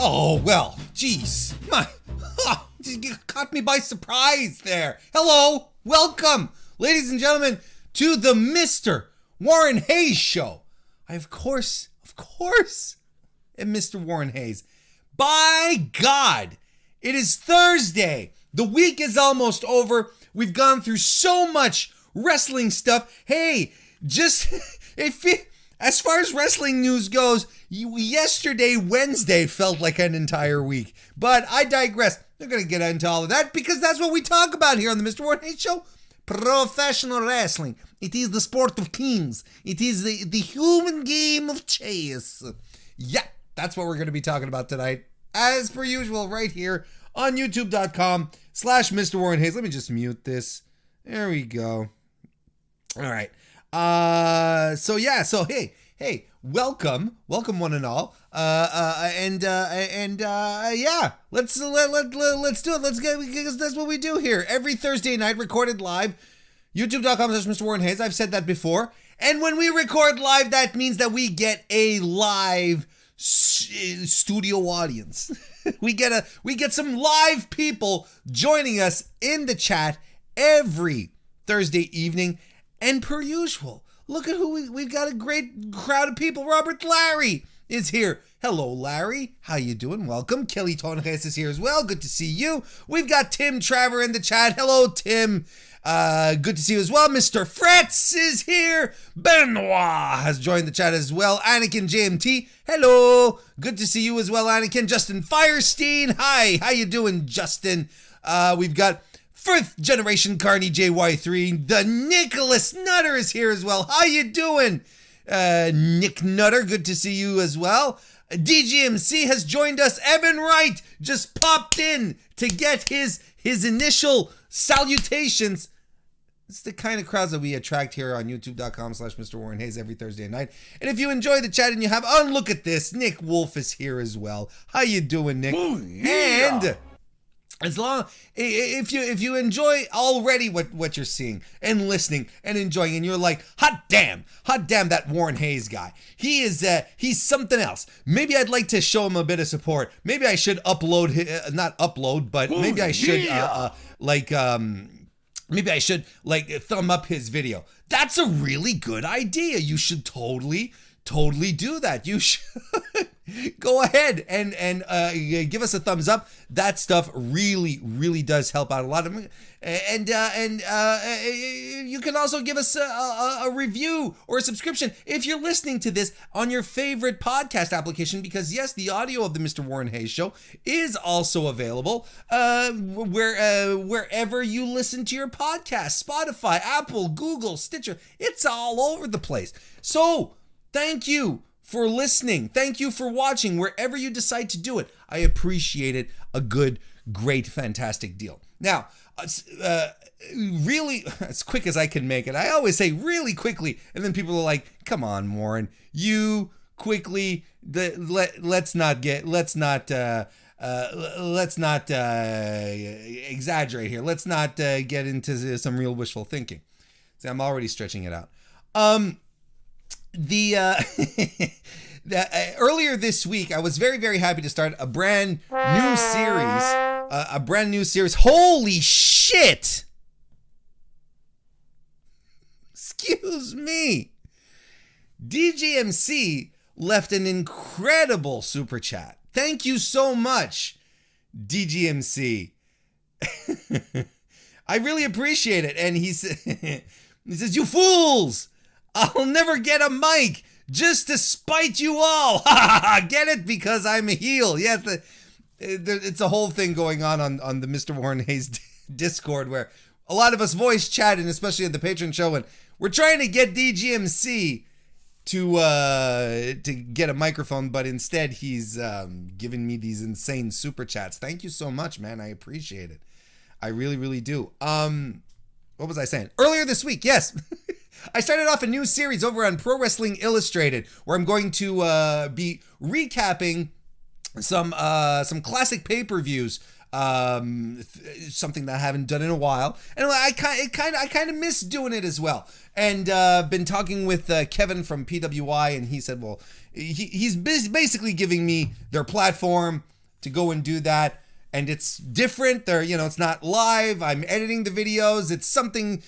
Oh, well, geez. You caught me by surprise there. Hello, welcome, ladies and gentlemen, to the Mr. Warren Hayes Show. I, of course, am Mr. Warren Hayes. By God, it is Thursday. The week is almost over. We've gone through so much wrestling stuff. Hey, as far as wrestling news goes, yesterday, Wednesday, felt like an entire week. But I digress. We're going to get into all of that because that's what we talk about here on the Mr. Warren Hayes Show. Professional wrestling. It is the sport of kings. It is the human game of chess. Yeah, that's what we're going to be talking about tonight. As per usual, right here on youtube.com/Mr. Warren Hayes. Let me just mute this. There we go. All right. So hey, welcome one and all. Yeah, let's do it. Let's get, because that's what we do here every Thursday night, recorded live, youtube.com/Mr. Warren Hayes. I've said that before. And when we record live, that means that we get a live studio audience. we get some live people joining us in the chat every Thursday evening. And per usual, look at who we've got a great crowd of people. Robert Larry is here. Hello, Larry. How you doing? Welcome. Kelly Tonjes is here as well. Good to see you. We've got Tim Traver in the chat. Hello, Tim. Good to see you as well. Mr. Fretz is here. Benoit has joined the chat as well. Anakin JMT. Hello. Good to see you as well, Anakin. Justin Firestein. Hi. How you doing, Justin? We've got First Generation Carney JY3. The Nicholas Nutter is here as well. How you doing, Nick Nutter? Good to see you as well. DGMC has joined us. Evan Wright just popped in to get his initial salutations. It's the kind of crowds that we attract here on youtube.com/Mr. Warren Hayes every Thursday night. And if you enjoy the chat and you have, oh, look at this. Nick Wolf is here as well. How you doing, Nick? Ooh, yeah. And if you enjoy already what you're seeing and listening and enjoying, and you're like, hot damn that Warren Hayes guy, he's something else. Maybe I'd like to show him a bit of support. Maybe I should maybe I should thumb up his video. That's a really good idea. You should totally do that. You should go ahead and give us a thumbs up. That stuff really does help out a lot. And you can also give us a review or a subscription if you're listening to this on your favorite podcast application, because yes, the audio of the Mr. Warren Hayes Show is also available wherever you listen to your podcast. Spotify, Apple, Google, Stitcher. It's all over the place. So thank you for listening. Thank you for watching wherever you decide to do it. I appreciate it a good, great, fantastic deal. Now, really, as quick as I can make it, I always say really quickly, and then people are like, come on, Warren, you quickly, let's not exaggerate here. Let's not get into some real wishful thinking. See, I'm already stretching it out. Earlier this week, I was very, very happy to start a brand new series. Holy shit! Excuse me. DGMC left an incredible super chat. Thank you so much, DGMC. I really appreciate it. And he says, you fools! I'll never get a mic just to spite you all. Get it? Because I'm a heel. Yes, it's a whole thing going on the Mr. Warren Hayes Discord where a lot of us voice chat, and especially at the Patreon show, and we're trying to get DGMC to get a microphone, but instead he's giving me these insane super chats. Thank you so much, man. I appreciate it. I really, really do. What was I saying? Earlier this week, yes. I started off a new series over on Pro Wrestling Illustrated where I'm going to be recapping some classic pay-per-views, something that I haven't done in a while, and I kind of miss doing it as well. And been talking with Kevin from PWI, and he said, well, he's basically giving me their platform to go and do that. And it's different. It's not live. I'm editing the videos. It's something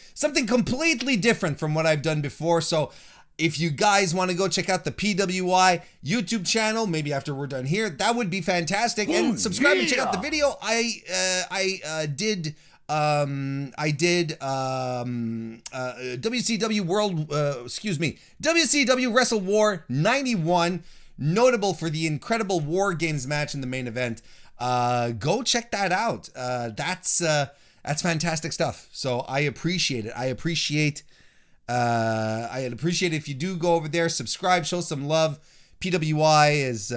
completely different from what I've done before. So if you guys want to go check out the PWI YouTube channel, maybe after we're done here, that would be fantastic. And subscribe and check out the video. I did WCW Wrestle War 91, notable for the incredible War Games match in the main event. Go check that out. That's fantastic stuff. So I appreciate it. I'd appreciate if you do go over there, subscribe, show some love. PWI is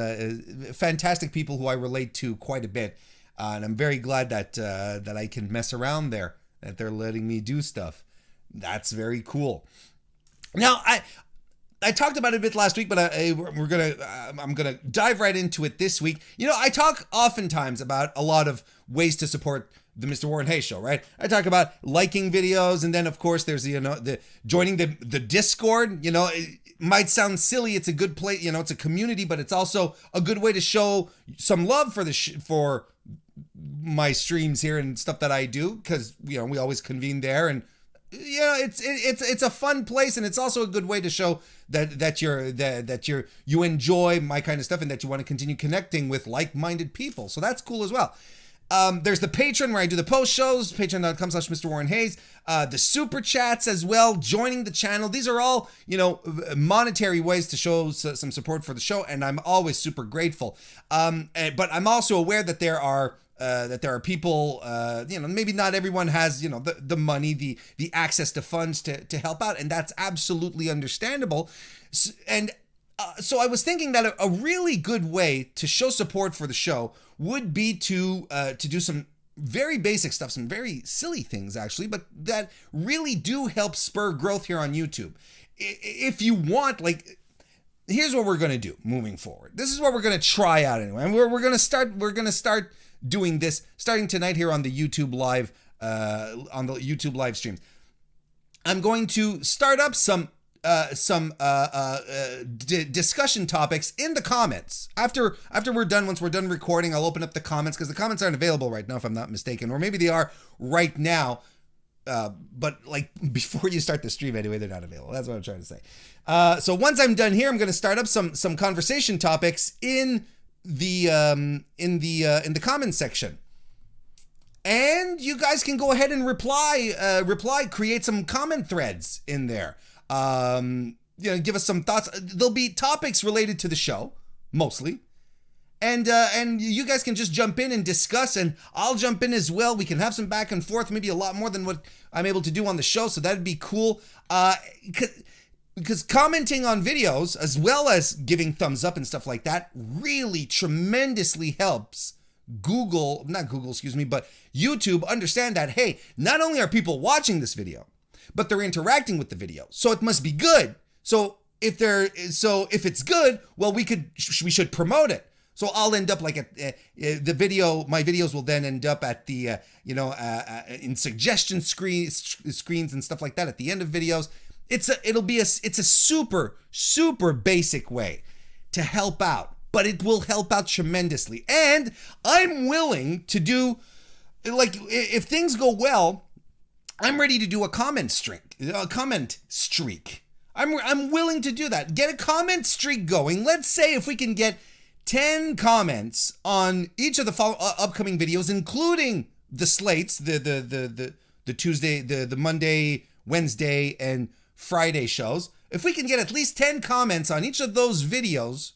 fantastic people who I relate to quite a bit. And I'm very glad that I can mess around there, that they're letting me do stuff. That's very cool. Now, I talked about it a bit last week, but I'm gonna dive right into it this week. I talk oftentimes about a lot of ways to support the Mr. Warren Hayes show, right? I talk about liking videos, and then of course there's the joining the Discord. It might sound silly. It's a good place. It's a community, but it's also a good way to show some love for my streams here and stuff that I do, because we always convene there, and it's a fun place, and it's also a good way to show that you enjoy my kind of stuff, and that you want to continue connecting with like-minded people. So that's cool as well. There's the Patreon where I do the post shows, patreon.com/MrWarrenHayes, the super chats as well, joining the channel. These are all, monetary ways to show some support for the show, and I'm always super grateful. But I'm also aware that there are people, maybe not everyone has, the money, the access to funds to help out, and that's absolutely understandable. So I was thinking that a really good way to show support for the show would be to do some very basic stuff, some very silly things actually, but that really do help spur growth here on YouTube. If you want, here's what we're gonna do moving forward. This is what we're gonna try out anyway, and we're gonna start doing this starting tonight here on the YouTube live streams. I'm going to start up some discussion topics in the comments. After we're done, once we're done recording, I'll open up the comments, because the comments aren't available right now, if I'm not mistaken, or maybe they are right now. But before you start the stream anyway, they're not available. That's what I'm trying to say. So once I'm done here, I'm going to start up some conversation topics in the comments section, and you guys can go ahead and reply, create some comment threads in there. Give us some thoughts. There'll be topics related to the show mostly, and you guys can just jump in and discuss, and I'll jump in as well. We can have some back and forth, maybe a lot more than what I'm able to do on the show, so that'd be cool. Because commenting on videos, as well as giving thumbs up and stuff like that, really tremendously helps but YouTube understand that, hey, not only are people watching this video, but they're interacting with the video, so it must be good. So if it's good, well, we should promote it. So I'll end up my videos will then end up at the in suggestion screens and stuff like that at the end of videos. It's a super basic way to help out, but it will help out tremendously. And I'm willing to do, if things go well, I'm ready to do a comment streak. I'm willing to do that. Get a comment streak going. Let's say if we can get 10 comments on each of the upcoming videos, including the slates, the Tuesday, the Monday, Wednesday, and Friday shows. If we can get at least 10 comments on each of those videos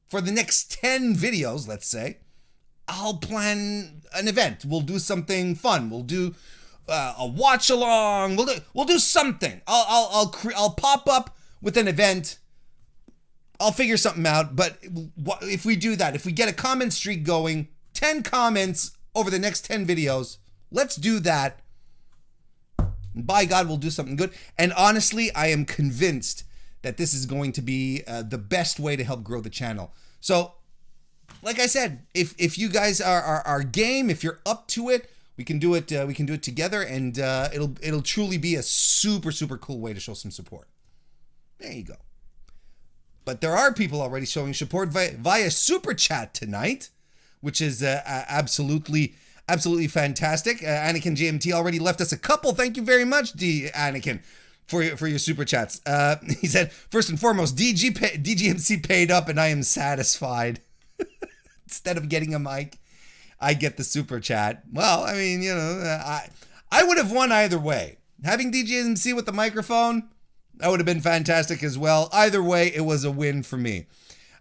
for the next 10 videos, let's say, I'll plan an event. We'll do something fun. We'll do a watch along. We'll do something. I'll pop up with an event. I'll figure something out. But if we do that, if we get a comment streak going, 10 comments over the next 10 videos, let's do that. And by God, we'll do something good. And honestly, I am convinced that this is going to be the best way to help grow the channel. So, like I said, if you guys are game, if you're up to it, we can do it. We can do it together, and it'll truly be a super cool way to show some support. There you go. But there are people already showing support via super chat tonight, which is absolutely fantastic. Anakin JMT already left us a couple. Thank you very much, Anakin, for your super chats. He said, first and foremost, DGMC paid up and I am satisfied. Instead of getting a mic, I get the super chat. Well, I mean, I would have won either way. Having DGMC with the microphone, that would have been fantastic as well. Either way, it was a win for me.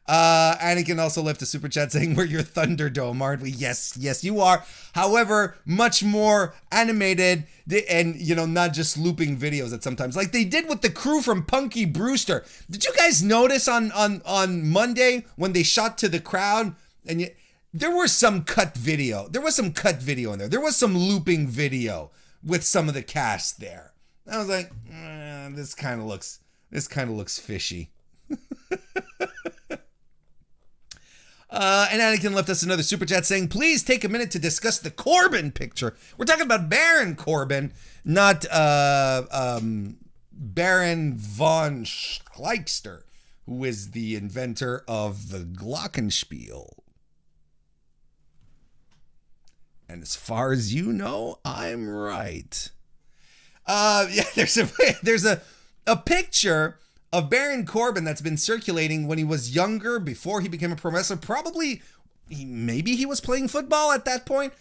Anakin also left a super chat saying, we're your Thunderdome, aren't we? Yes, you are. However, much more animated and, not just looping videos at sometimes. Like they did with the crew from Punky Brewster. Did you guys notice on Monday when they shot to the crowd? And there was some cut video. There was some cut video in there. There was some looping video with some of the cast there. I was like, this kind of looks fishy. And Anakin left us another super chat saying, please take a minute to discuss the Corbin picture. We're talking about Baron Corbin, not Baron von Schleichster, who is the inventor of the Glockenspiel. And as far as you know, I'm right. There's a picture of Baron Corbin that's been circulating when he was younger, before he became a pro wrestler. Probably, maybe he was playing football at that point.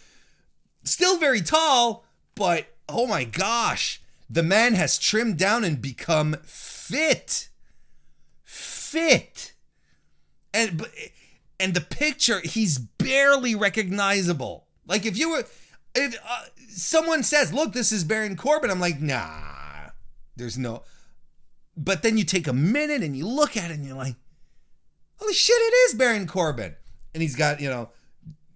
Still very tall, but oh my gosh, the man has trimmed down and become fit. And the picture, he's barely recognizable. Like if someone says, look, this is Baron Corbin, I'm like, nah, there's no. But then you take a minute and you look at it and you're like, holy shit, it is Baron Corbin. And he's got,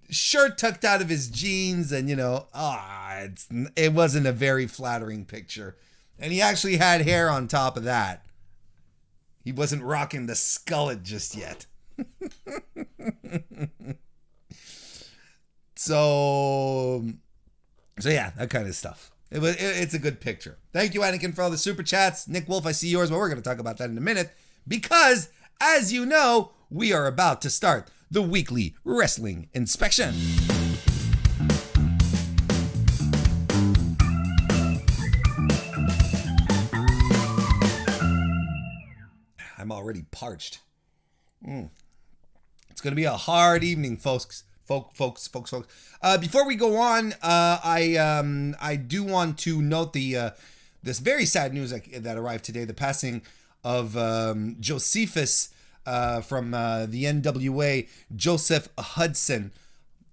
shirt tucked out of his jeans and, it wasn't a very flattering picture. And he actually had hair on top of that. He wasn't rocking the skullet just yet. So yeah, that kind of stuff. It's a good picture. Thank you, Anakin, for all the super chats. Nick Wolf, I see yours, but we're going to talk about that in a minute because, as you know, we are about to start the weekly wrestling inspection. I'm already parched. It's going to be a hard evening, folks. Folks. Before we go on, I do want to note this very sad news that arrived today: the passing of Jocephus from the NWA. Joseph Hudson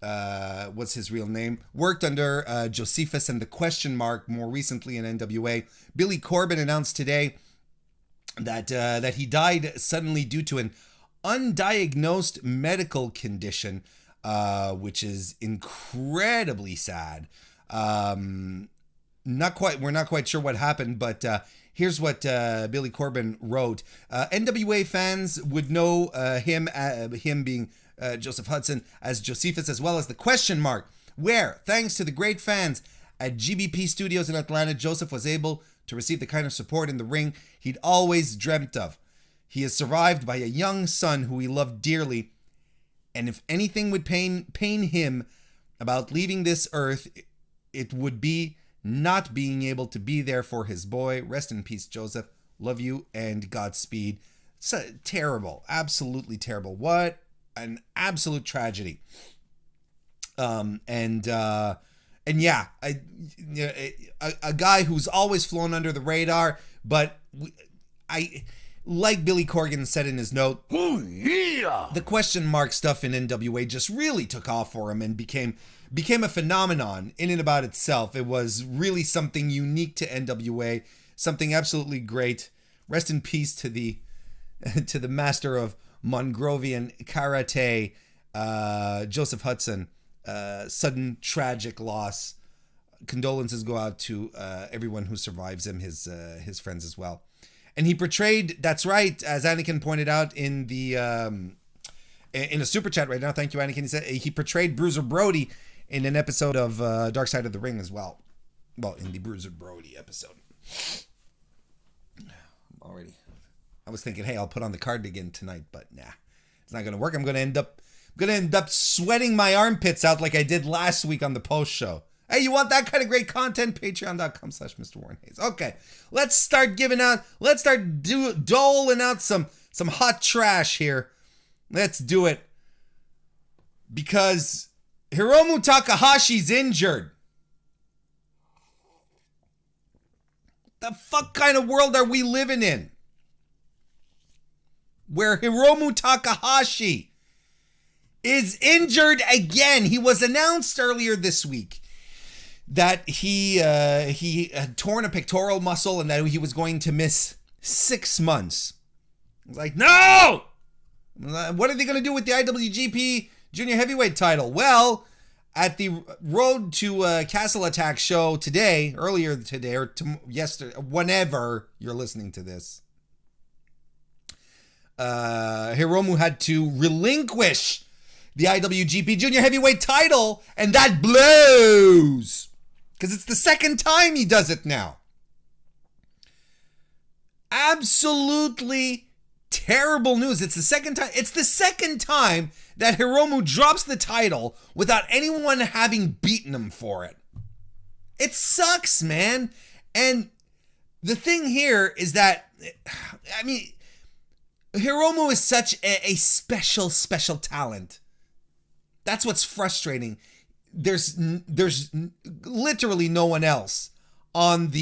was his real name. Worked under Jocephus and the Question Mark more recently in NWA. Billy Corben announced today that he died suddenly due to an undiagnosed medical condition. Which is incredibly sad. We're not quite sure what happened, but here's what Billy Corben wrote. NWA fans would know him being Joseph Hudson as Jocephus, as well as the Question Mark, where, thanks to the great fans at GBP Studios in Atlanta, Joseph was able to receive the kind of support in the ring he'd always dreamt of. He is survived by a young son who he loved dearly. And if anything would pain him about leaving this earth, it would be not being able to be there for his boy. Rest in peace, Joseph. Love you and Godspeed. It's terrible. Absolutely terrible. What an absolute tragedy. A guy who's always flown under the radar, but like Billy Corgan said in his note, oh yeah, the Question Mark stuff in NWA just really took off for him and became a phenomenon in and about itself. It was really something unique to NWA, something absolutely great. Rest in peace to the master of Mongrovian karate, Joseph Hudson. Sudden tragic loss. Condolences go out to everyone who survives him, his friends as well. And he portrayed, that's right, as Anakin pointed out in the in a super chat right now. Thank you, Anakin. He said he portrayed Bruiser Brody in an episode of Dark Side of the Ring as well. Well, in the Bruiser Brody episode. I was thinking, hey, I'll put on the card again tonight, but nah, it's not going to work. I'm going to end up going to end up sweating my armpits out like I did last week on the post show. Hey, you want that kind of great content? Patreon.com/MrWarrenHayes. Okay, let's start doling out some hot trash here. Let's do it. Because Hiromu Takahashi's injured. The fuck kind of world are we living in? Where Hiromu Takahashi is injured again. He was announced earlier this week that he had torn a pectoral muscle and that he was going to miss 6 months. I was like, no! What are they going to do with the IWGP Junior Heavyweight title? Well, at the Road to Castle Attack show earlier today, or yesterday, whenever you're listening to this, Hiromu had to relinquish the IWGP Junior Heavyweight title, and that blows. Because it's the second time he does it now. Absolutely terrible news. It's the second time that Hiromu drops the title without anyone having beaten him for it. It sucks, man. And the thing here is that, I mean, Hiromu is such a special talent. That's what's frustrating. There's literally no one else in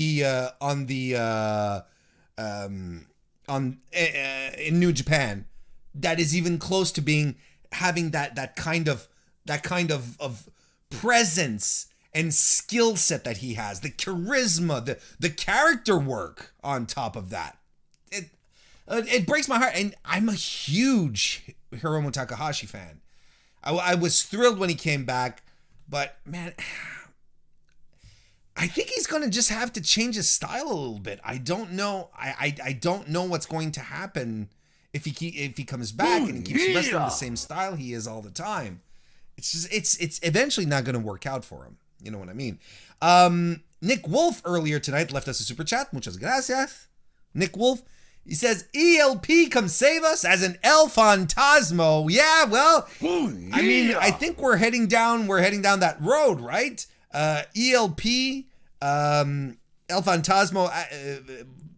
New Japan that is even close to having that kind of presence and skill set that he has, the charisma, the character work on top of that. It breaks my heart, and I'm a huge Hiromu Takahashi fan. I was thrilled when he came back, but man, I think he's going to just have to change his style a little bit. I don't know. I don't know what's going to happen if he comes back and he keeps wrestling the same style he is all the time. It's eventually not going to work out for him. You know what I mean? Nick Wolf earlier tonight left us a super chat. Muchas gracias. Nick Wolf. He says, ELP come save us as an El Fantasmo. Yeah, well, I mean, I think we're heading down that road, right? ELP, El Fantasmo.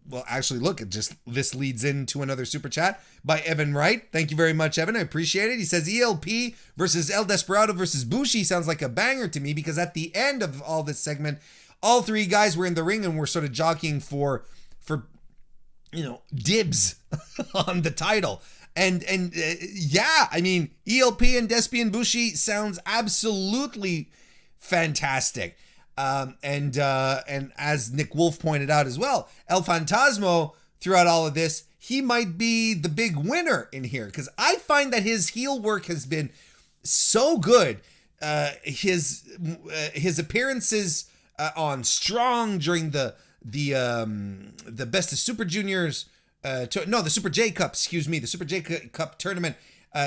Well, actually, look, this leads into another super chat by Evan Wright. Thank you very much, Evan. I appreciate it. He says ELP versus El Desperado versus Bushi sounds like a banger to me, because at the end of all this segment, all three guys were in the ring and were sort of jockeying for dibs on the title. And yeah, I mean, ELP and Despy and Bushi sounds absolutely fantastic. And as Nick Wolf pointed out as well, El Fantasmo, throughout all of this, he might be the big winner in here, because I find that his heel work has been so good. His appearances on Strong during the Best of Super Juniors, the Super J Cup, the Super J Cup tournament.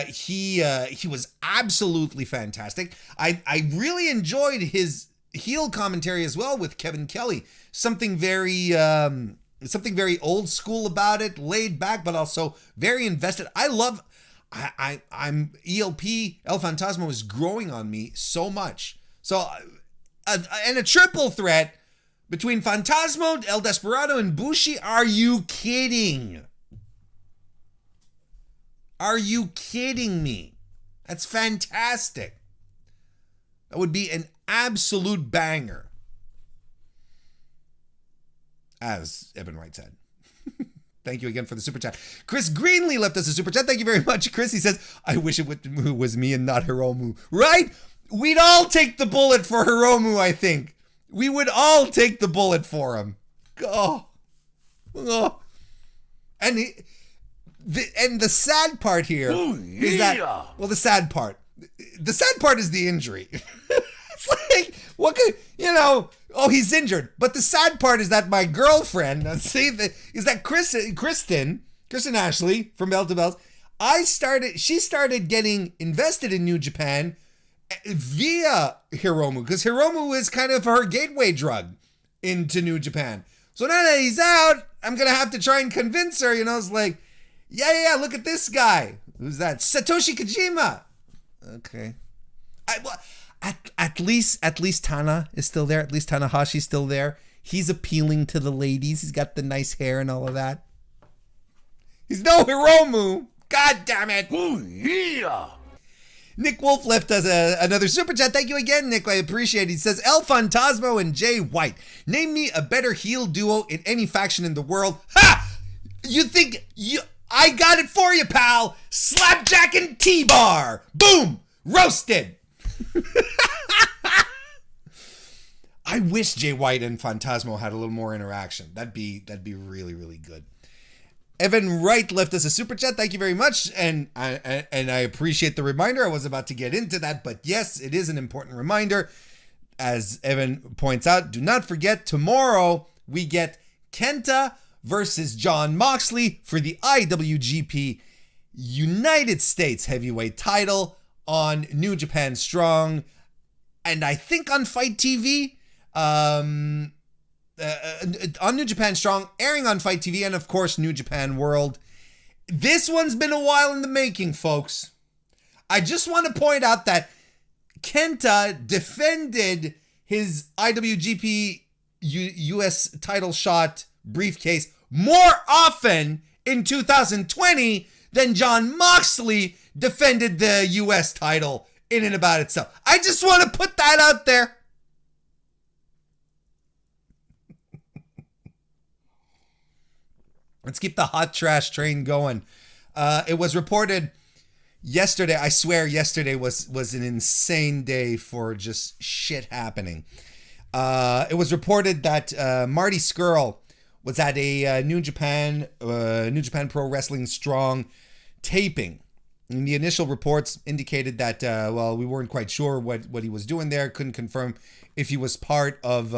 He was absolutely fantastic. I really enjoyed his heel commentary as well with Kevin Kelly. Something very old school about it, laid back, but also very invested. I'm ELP, El Fantasmo is growing on me so much. So, and a triple threat between Fantasmo, El Desperado, and Bushi. Are you kidding? Are you kidding me? That's fantastic. That would be an absolute banger. As Evan Wright said. Thank you again for the super chat. Chris Greenlee left us a super chat. Thank you very much, Chris. He says, I wish it was me and not Hiromu. Right? We'd all take the bullet for Hiromu, I think. We would all take the bullet for him. Oh. And the sad part here is that, well, the sad part is the injury. It's like, what could, he's injured. But the sad part is that my girlfriend, Kristen Ashley from Bell to Bells, she started getting invested in New Japan via Hiromu, because Hiromu is kind of her gateway drug into New Japan. So now that he's out, I'm going to have to try and convince her, it's like, yeah, look at this guy. Who's that? Satoshi Kojima. Okay. At least Tana is still there. At least Tanahashi's still there. He's appealing to the ladies. He's got the nice hair and all of that. He's no Hiromu. God damn it. Oh, yeah. Nick Wolf left us another super chat. Thank you again, Nick. I appreciate it. He says, El Fantasmo and Jay White. Name me a better heel duo in any faction in the world. Ha! You think I got it for you, pal. Slapjack and T-Bar. Boom. Roasted. I wish Jay White and Fantasmo had a little more interaction. That'd be really, really good. Evan Wright left us a super chat. Thank you very much. And I appreciate the reminder. I was about to get into that, but yes, it is an important reminder. As Evan points out, do not forget, tomorrow we get Kenta versus Jon Moxley for the IWGP United States Heavyweight title on New Japan Strong, and I think on Fight TV. On New Japan Strong, airing on Fight TV, and of course New Japan World. This one's been a while in the making, folks. I just want to point out that Kenta defended his IWGP US title shot briefcase more often in 2020 than Jon Moxley defended the US title in and about itself. I just want to put that out there. Let's keep the hot trash train going. It was reported yesterday. I swear yesterday was an insane day for just shit happening. It was reported that Marty Scurll was at a New Japan Pro Wrestling Strong taping. And the initial reports indicated that, we weren't quite sure what he was doing there. Couldn't confirm if he was part of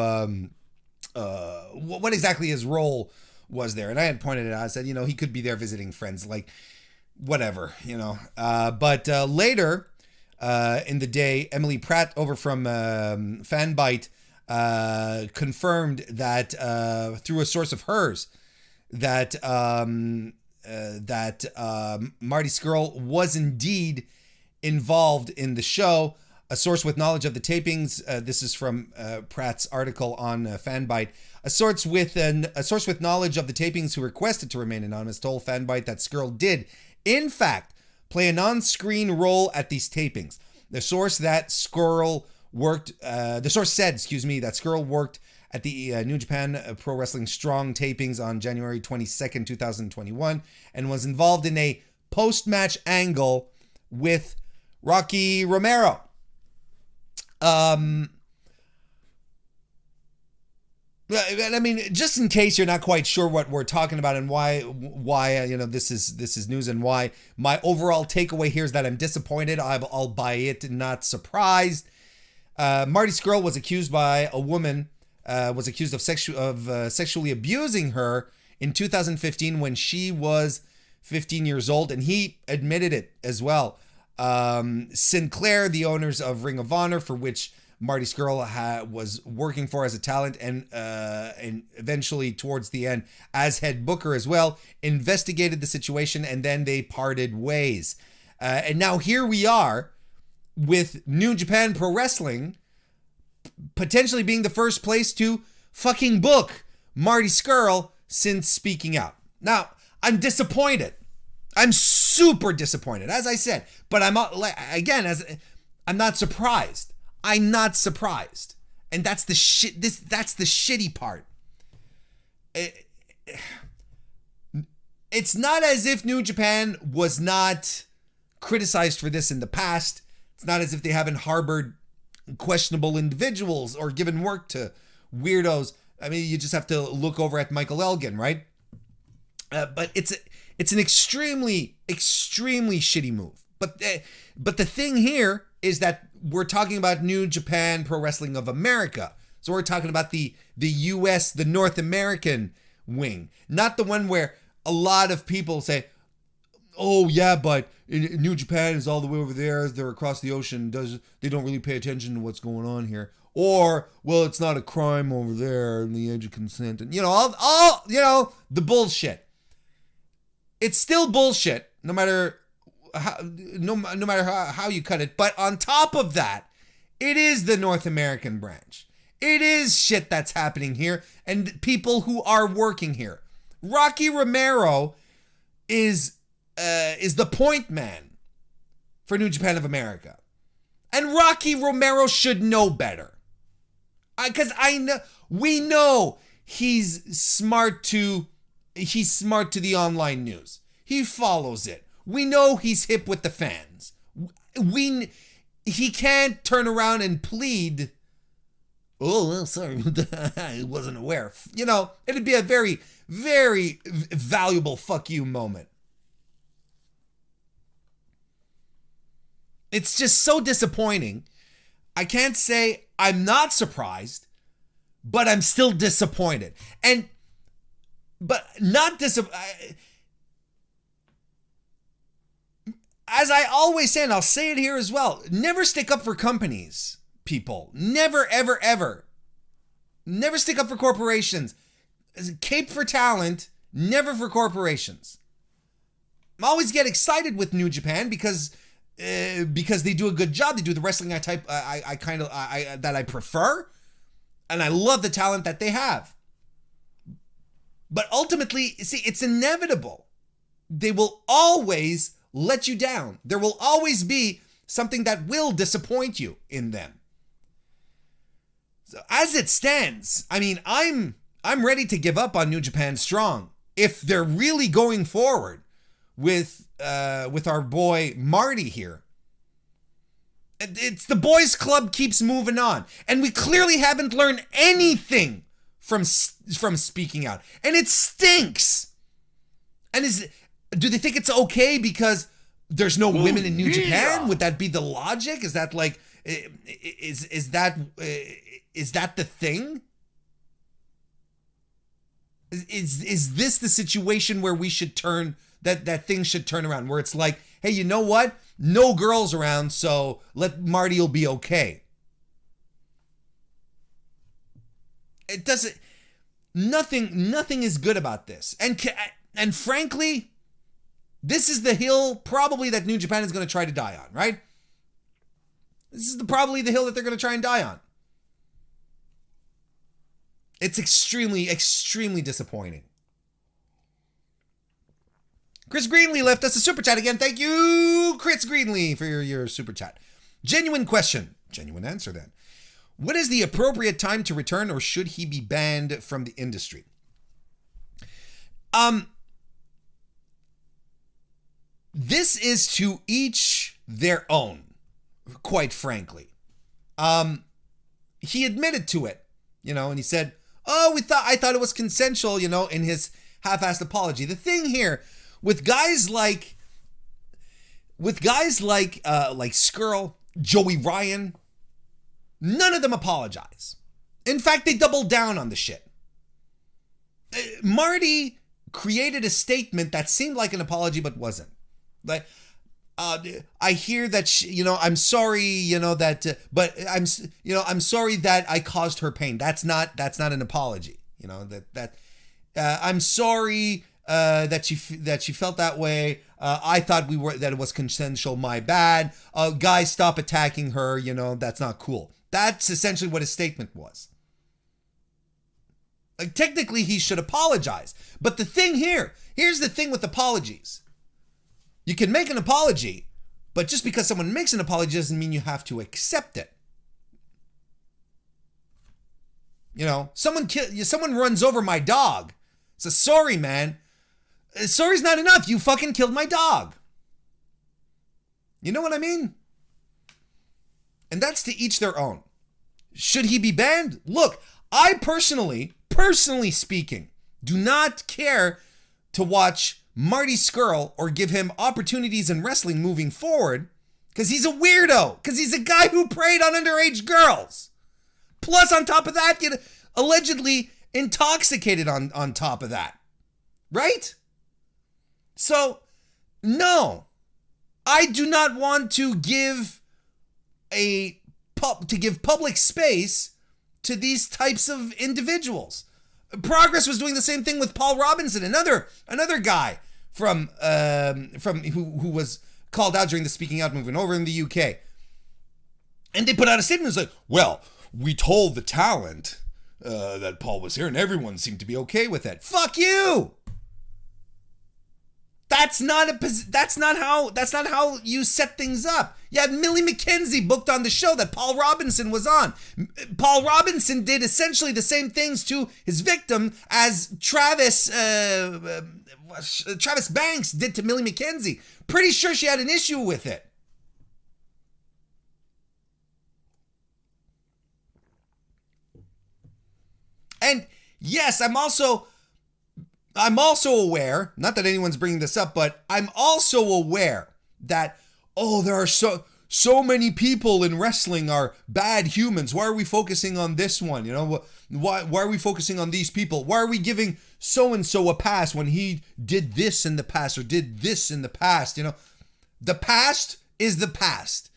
what exactly his role was there. And I had pointed it out. I said, he could be there visiting friends, like whatever, But later in the day, Emily Pratt over from Fanbyte confirmed that through a source of hers that Marty Scurll was indeed involved in the show. A source with knowledge of the tapings. This is from Pratt's article on Fanbyte. A source with knowledge of the tapings who requested to remain anonymous told Fanbyte that Scurll did, in fact, play an on-screen role at these tapings. The source said that Scurll worked at the New Japan Pro Wrestling Strong tapings on January 22nd, 2021, and was involved in a post-match angle with Rocky Romero. I mean, just in case you're not quite sure what we're talking about and why this is news, and why my overall takeaway here is that I'm disappointed, albeit not surprised. Marty Scurll was accused by a woman, was accused of sexually abusing her in 2015 when she was 15 years old, and he admitted it as well. Sinclair, the owners of Ring of Honor, for which Marty Scurll was working for as a talent, and eventually towards the end as head booker as well, investigated the situation, and then they parted ways. And now here we are with New Japan Pro Wrestling potentially being the first place to fucking book Marty Scurll since speaking out. Now, I'm disappointed. I'm super disappointed, as I said, but I'm not surprised. I'm not surprised. And that's the that's the shitty part. It's not as if New Japan was not criticized for this in the past. It's not as if they haven't harbored questionable individuals or given work to weirdos. I mean, you just have to look over at Michael Elgin, right? But it's an extremely, extremely shitty move. But the thing here is that we're talking about New Japan Pro Wrestling of America. So we're talking about the US, the North American wing, not the one where a lot of people say, oh yeah, but New Japan is all the way over there. They're across the ocean. They don't really pay attention to what's going on here. Or, well, it's not a crime over there in the age of consent. And, all the bullshit. It's still bullshit, no matter no matter how you cut it. But on top of that, it is the North American branch. It is shit that's happening here and people who are working here. Rocky Romero is the point man for New Japan of America. And Rocky Romero should know better. Because we know he's smart to the online news. He follows it. We know he's hip with the fans. He can't turn around and plead, "Oh, sorry, I wasn't aware." You know, it'd be a very, very valuable fuck you moment. It's just so disappointing. I can't say I'm not surprised, but I'm still disappointed. But not disappointed. As I always say, and I'll say it here as well, never stick up for companies, people. Never, ever, ever. Never stick up for corporations. Cape for talent, never for corporations. I always get excited with New Japan because they do a good job. They do the wrestling that I prefer, and I love the talent that they have. But ultimately, see, it's inevitable. They will always let you down. There will always be something that will disappoint you in them. So as it stands, I mean, I'm ready to give up on New Japan Strong if they're really going forward with our boy Marty here. It's the boys club keeps moving on, and we clearly haven't learned anything from speaking out, and it stinks. And do they think it's okay because there's no women in New Japan? Would that be the logic? Is that like is that the thing? Is this the situation where we should turn that things should turn around, where it's like, hey, you know what? No girls around, so Marty will be okay. It doesn't. Nothing is good about this, and frankly, this is the hill probably that New Japan is going to try to die on, right? This is probably the hill that they're going to try and die on. It's extremely, extremely disappointing. Chris Greenlee left us a super chat again. Thank you, Chris Greenlee, for your super chat. Genuine question. Genuine answer then. What is the appropriate time to return, or should he be banned from the industry? This is to each their own, quite frankly. He admitted to it, and he said, "Oh, I thought it was consensual," in his half-assed apology. The thing here with guys like Scurll, Joey Ryan, none of them apologize. In fact, they double down on the shit. Marty created a statement that seemed like an apology but wasn't. Like, I hear that I'm sorry, but I'm sorry that I caused her pain. That's not an apology. I'm sorry that she felt that way. I thought that it was consensual. My bad. Guys, stop attacking her. That's not cool. That's essentially what his statement was. Like, technically, he should apologize. But here's the thing with apologies. You can make an apology, but just because someone makes an apology doesn't mean you have to accept it. Someone runs over my dog. So sorry, man. Sorry's not enough. You fucking killed my dog. You know what I mean? And that's to each their own. Should he be banned? Look, I personally speaking, do not care to watch Marty Scurll or give him opportunities in wrestling moving forward, because he's a weirdo, because he's a guy who preyed on underage girls. Plus, on top of that, get allegedly intoxicated on top of that. Right? So, no. I do not want to give public space to these types of individuals. Progress was doing the same thing with Paul Robinson, another guy from who was called out during the speaking out movement over in the UK. And they put out a statement that's like, well, we told the talent that Paul was here and everyone seemed to be okay with it. Fuck you! That's not how you set things up. You had Millie McKenzie booked on the show that Paul Robinson was on. Paul Robinson did essentially the same things to his victim as Travis Banks did to Millie McKenzie. Pretty sure she had an issue with it. And yes, I'm also aware, not that anyone's bringing this up, but I'm also aware that, there are so many people in wrestling are bad humans. Why are we focusing on this one? Why are we focusing on these people? Why are we giving so-and-so a pass when he did this in the past or did this in the past? The past is the past.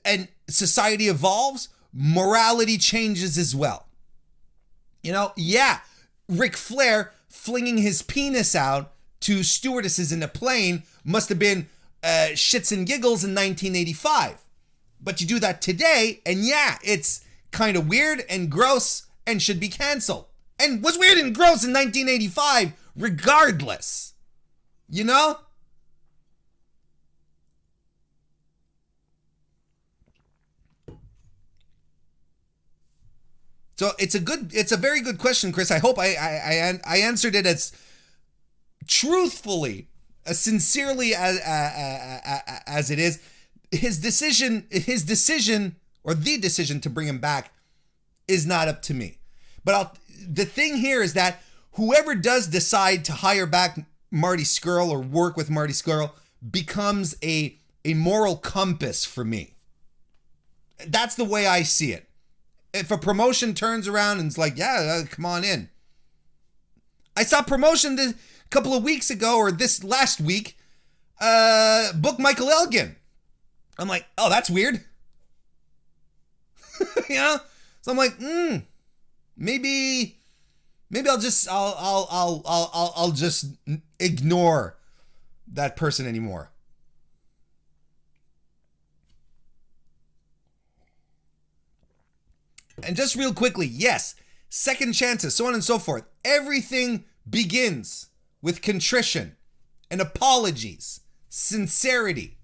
And society evolves, morality changes as well. Ric Flair flinging his penis out to stewardesses in a plane must have been shits and giggles in 1985. But you do that today, and it's kind of weird and gross and should be canceled. And was weird and gross in 1985 regardless. So it's a very good question, Chris. I hope I answered it as truthfully, as sincerely as it is. His decision, or the decision to bring him back is not up to me. But the thing here is that whoever does decide to hire back Marty Scurll or work with Marty Scurll becomes a moral compass for me. That's the way I see it. If a promotion turns around and it's like, come on in. I saw promotion a couple of weeks ago, or this last week, book Michael Elgin. I'm like, oh, that's weird. So I'm like, maybe I'll just ignore that person anymore. And just real quickly, yes, second chances, so on and so forth. Everything begins with contrition and apologies, sincerity.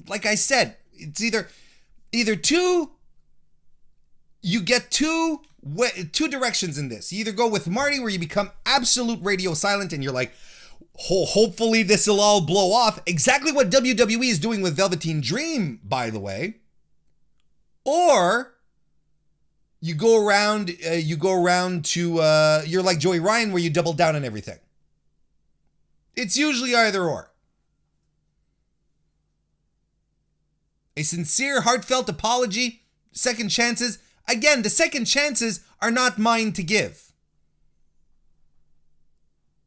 Like I said, it's either you get two directions in this. You either go with Marty, where you become absolute radio silent and you're like, hopefully this will all blow off. Exactly what WWE is doing with Velveteen Dream, by the way. Or you go around to, you're like Joey Ryan, where you double down on everything. It's usually either or. A sincere, heartfelt apology, second chances. Again, the second chances are not mine to give.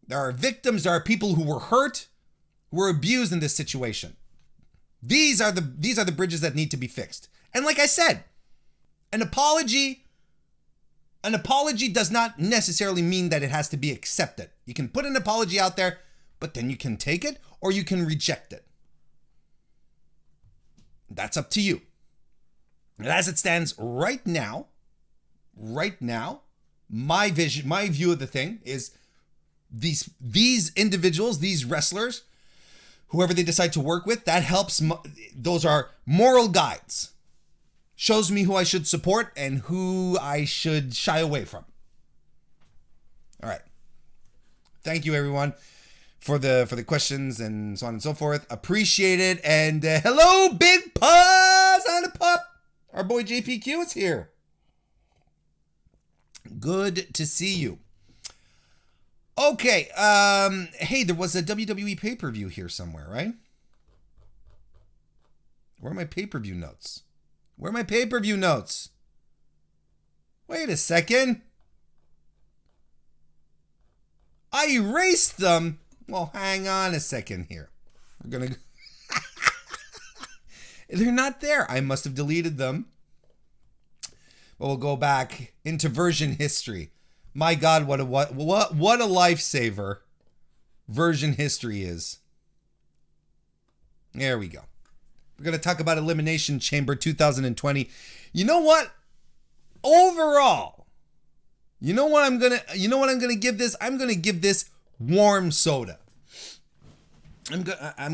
There are victims, there are people who were hurt, who were abused in this situation. These are the bridges that need to be fixed. And like I said, an apology does not necessarily mean that it has to be accepted. You can put an apology out there, but then you can take it or you can reject it. That's up to you. And as it stands right now, my view of the thing is these individuals, these wrestlers, whoever they decide to work with, that helps. Those are moral guides. Shows me who I should support and who I should shy away from. All right. Thank you, everyone, for the questions and so on and so forth. Appreciate it. And hello, Big Paws on a Pup. Our boy JPQ is here. Good to see you. Okay. Hey, there was a WWE pay-per-view here somewhere, right? Where are my pay-per-view notes? Where are my pay-per-view notes? Wait a second. I erased them. Well, hang on a second here. We're going to... They're not there. I must have deleted them. But we'll go back into version history. My God, what a lifesaver version history is. There we go. We're going to talk about Elimination Chamber 2020. You know what? Overall, you know what I'm going to give this? I'm going to give this warm soda. I'm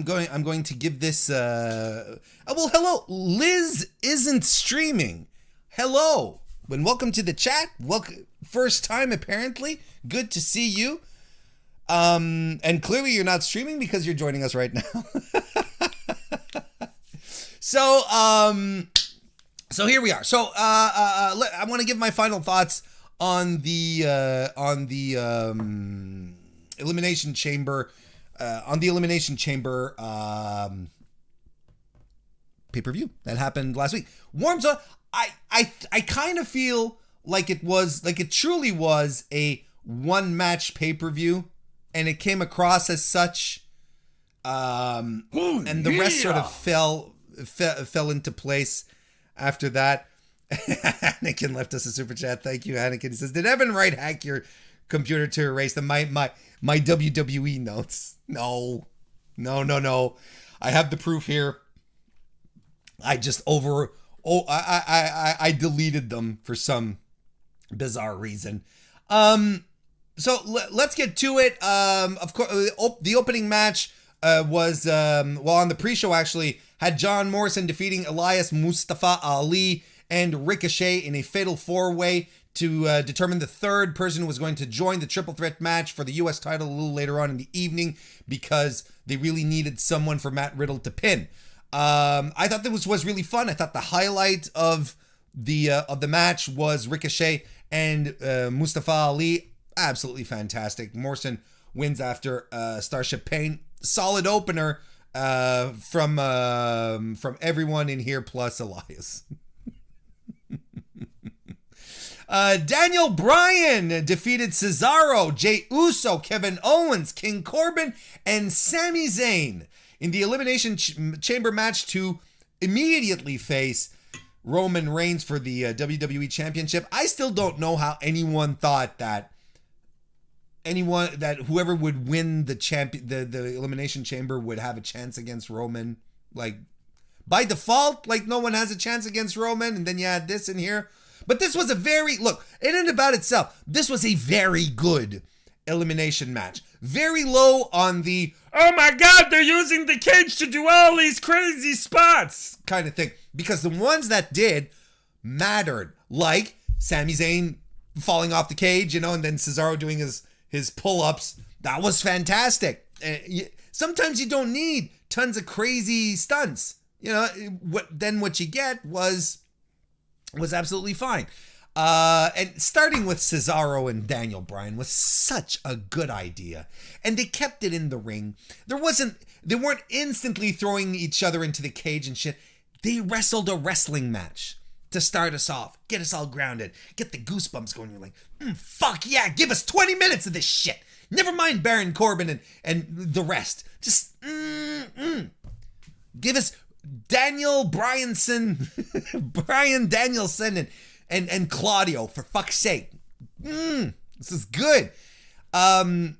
going to give this well, hello. Liz isn't streaming. Hello. And welcome to the chat. Welcome, first time apparently. Good to see you. And clearly you're not streaming because you're joining us right now. So here we are. So I want to give my final thoughts on the Elimination Chamber pay-per-view that happened last week. Warms up. I kind of feel like it truly was a one match pay-per-view, and it came across as such. And the rest sort of fell into place after that. Anakin left us a super chat. Thank you, Anakin. He says, "Did Evan Wright hack your computer to erase my WWE notes?" No. I have the proof here. I just I deleted them for some bizarre reason. So let's get to it. Of course, the opening match was on the pre-show actually had John Morrison defeating Elias Mustafa Ali and Ricochet in a fatal four-way to determine the third person who was going to join the triple threat match for the U.S. title a little later on in the evening, because they really needed someone for Matt Riddle to pin. I thought that was really fun. I thought the highlight of the match was Ricochet and Mustafa Ali. Absolutely fantastic. Morrison wins after Starship Pain. Solid opener from everyone in here plus Elias. Daniel Bryan defeated Cesaro, Jey Uso, Kevin Owens, King Corbin, and Sami Zayn in the Elimination Chamber match to immediately face Roman Reigns for the WWE Championship. I still don't know how anyone thought that whoever would win the Elimination Chamber would have a chance against Roman. Like, by default, like, no one has a chance against Roman, and then you add this in here. But this was in and about itself, this was a very good elimination match. Very low on the, oh my God, they're using the cage to do all these crazy spots kind of thing. Because the ones that did mattered. Like Sami Zayn falling off the cage, and then Cesaro doing his pull-ups. That was fantastic. Sometimes you don't need tons of crazy stunts. What you get was absolutely fine. And starting with Cesaro and Daniel Bryan was such a good idea. And they kept it in the ring. They weren't instantly throwing each other into the cage and shit. They wrestled a wrestling match to start us off. Get us all grounded. Get the goosebumps going. You're like, fuck yeah, give us 20 minutes of this shit. Never mind Baron Corbin and the rest. Just, give us Daniel Bryanson, Bryan Danielson and Claudio, for fuck's sake. This is good. And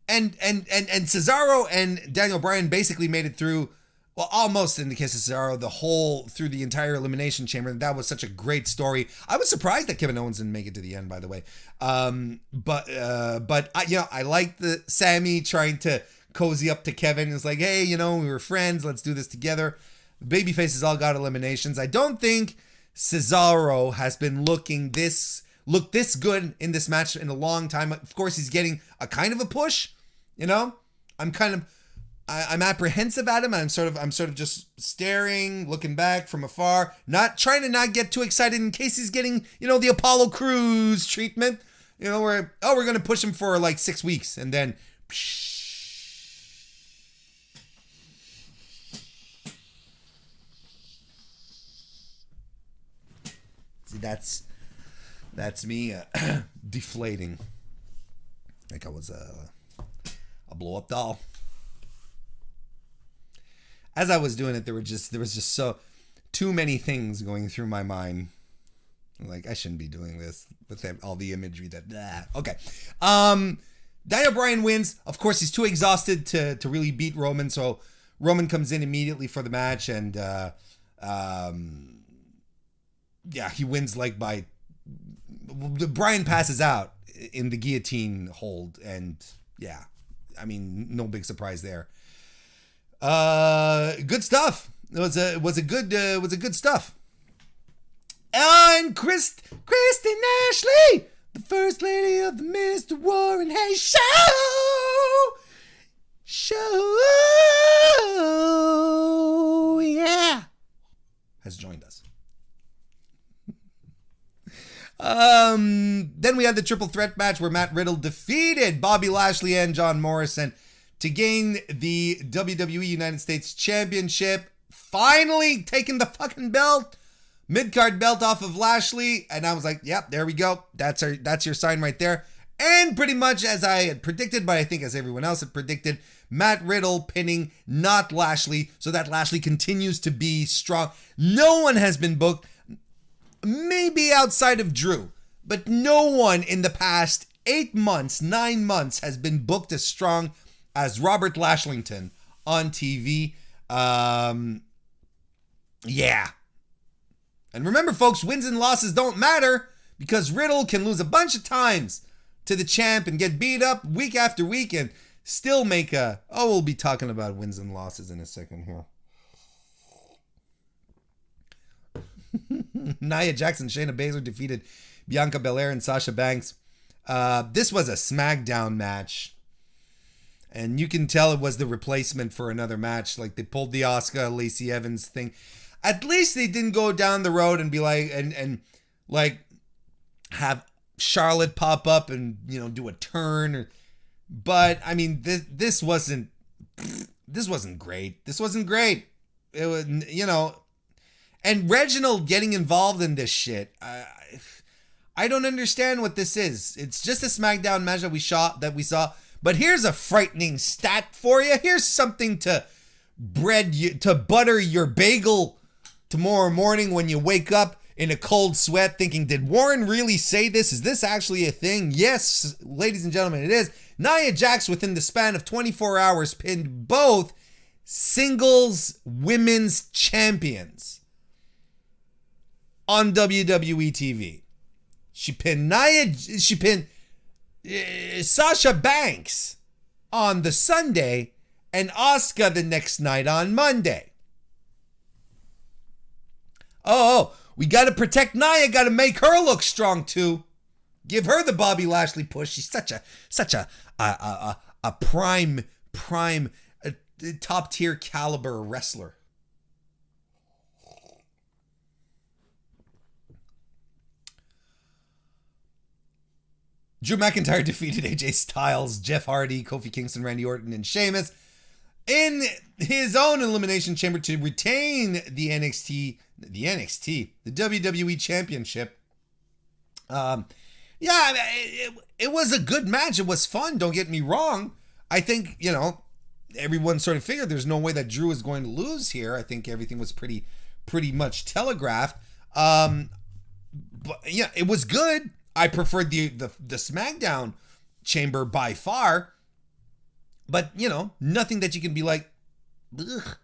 Cesaro and Daniel Bryan basically made it through, well, almost in the case of Cesaro, through the entire Elimination Chamber. That was such a great story. I was surprised that Kevin Owens didn't make it to the end, by the way. But I liked the Sammy trying to cozy up to Kevin. It's like, hey, we were friends. Let's do this together. Babyfaces all got eliminations. I don't think Cesaro has been looked this good in this match in a long time. Of course, he's getting a kind of a push. I'm apprehensive at him. I'm sort of just staring, looking back from afar, trying to not get too excited in case he's getting, the Apollo Crews treatment. Where, we're going to push him for like 6 weeks and then See, that's me deflating like I was a blow-up doll. As I was doing it, there was just so too many things going through my mind. Like, I shouldn't be doing this with all the imagery that. Okay. Daniel Bryan wins. Of course, he's too exhausted to really beat Roman, so Roman comes in immediately for the match, and he wins like by... Brian passes out in the guillotine hold, and yeah, I mean, no big surprise there. Good stuff. It was a good stuff. And Kristen Ashley, the first lady of the MrWarrenHayes show, yeah, has joined us. Then we had the triple threat match where Matt Riddle defeated Bobby Lashley and John Morrison to gain the WWE United States Championship. Finally taking the fucking belt, mid-card belt off of Lashley. And I was like, yep, there we go. That's your sign right there. And pretty much as I had predicted, but I think as everyone else had predicted, Matt Riddle pinning not Lashley, so that Lashley continues to be strong. No one has been booked, maybe outside of Drew, but no one in the past 9 months has been booked as strong as Robert Lashlington on TV. Yeah. And remember, folks, wins and losses don't matter, because Riddle can lose a bunch of times to the champ and get beat up week after week and still make a... Oh, we'll be talking about wins and losses in a second here. Nia Jax and Shayna Baszler defeated Bianca Belair and Sasha Banks. This was a SmackDown match, and you can tell it was the replacement for another match. Like, they pulled the Asuka Lacey Evans thing. At least they didn't go down the road and be like, and like have Charlotte pop up and, you know, do a turn. But I mean, this wasn't great. This wasn't great. It was, you know. And Reginald getting involved in this shit, I don't understand what this is. It's just a SmackDown match that we saw. But here's a frightening stat for you. Here's something to butter your bagel tomorrow morning when you wake up in a cold sweat thinking, did Warren really say this? Is this actually a thing? Yes, ladies and gentlemen, it is. Nia Jax, within the span of 24 hours, pinned both singles women's champions on WWE TV. She pinned Sasha Banks on the Sunday and Asuka the next night on Monday. Oh, we got to protect Nia, got to make her look strong too. Give her the Bobby Lashley push. She's such a prime top tier caliber wrestler. Drew McIntyre defeated AJ Styles, Jeff Hardy, Kofi Kingston, Randy Orton, and Sheamus in his own Elimination Chamber to retain the WWE Championship. It was a good match. It was fun. Don't get me wrong. I think, you know, everyone sort of figured there's no way that Drew is going to lose here. I think everything was pretty much telegraphed. But yeah, it was good. I preferred the SmackDown chamber by far. But, you know, nothing that you can be like, ugh.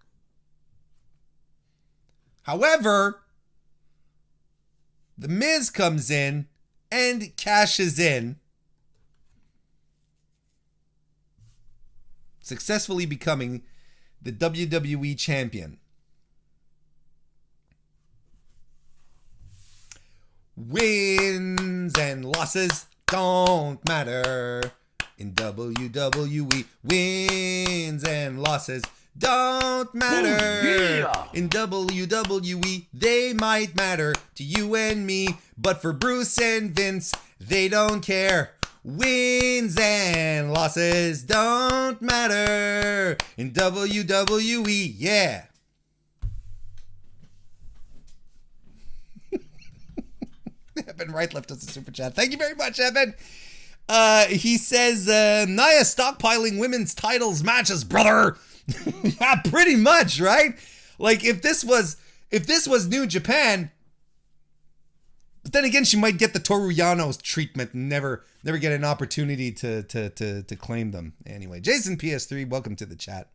However, The Miz comes in and cashes in, successfully becoming the WWE champion. Wins and losses don't matter in WWE. Wins and losses don't matter in WWE. They might matter to you and me, but for Bruce and Vince, they don't care. Wins and losses don't matter in WWE. Yeah. Evan Wright left us a super chat. Thank you very much, Evan. He says, Nia stockpiling women's titles matches, brother. Yeah, pretty much, right? Like, if this was New Japan, but then again, she might get the Toru Yano treatment and never get an opportunity to claim them. Anyway, Jason PS3, welcome to the chat.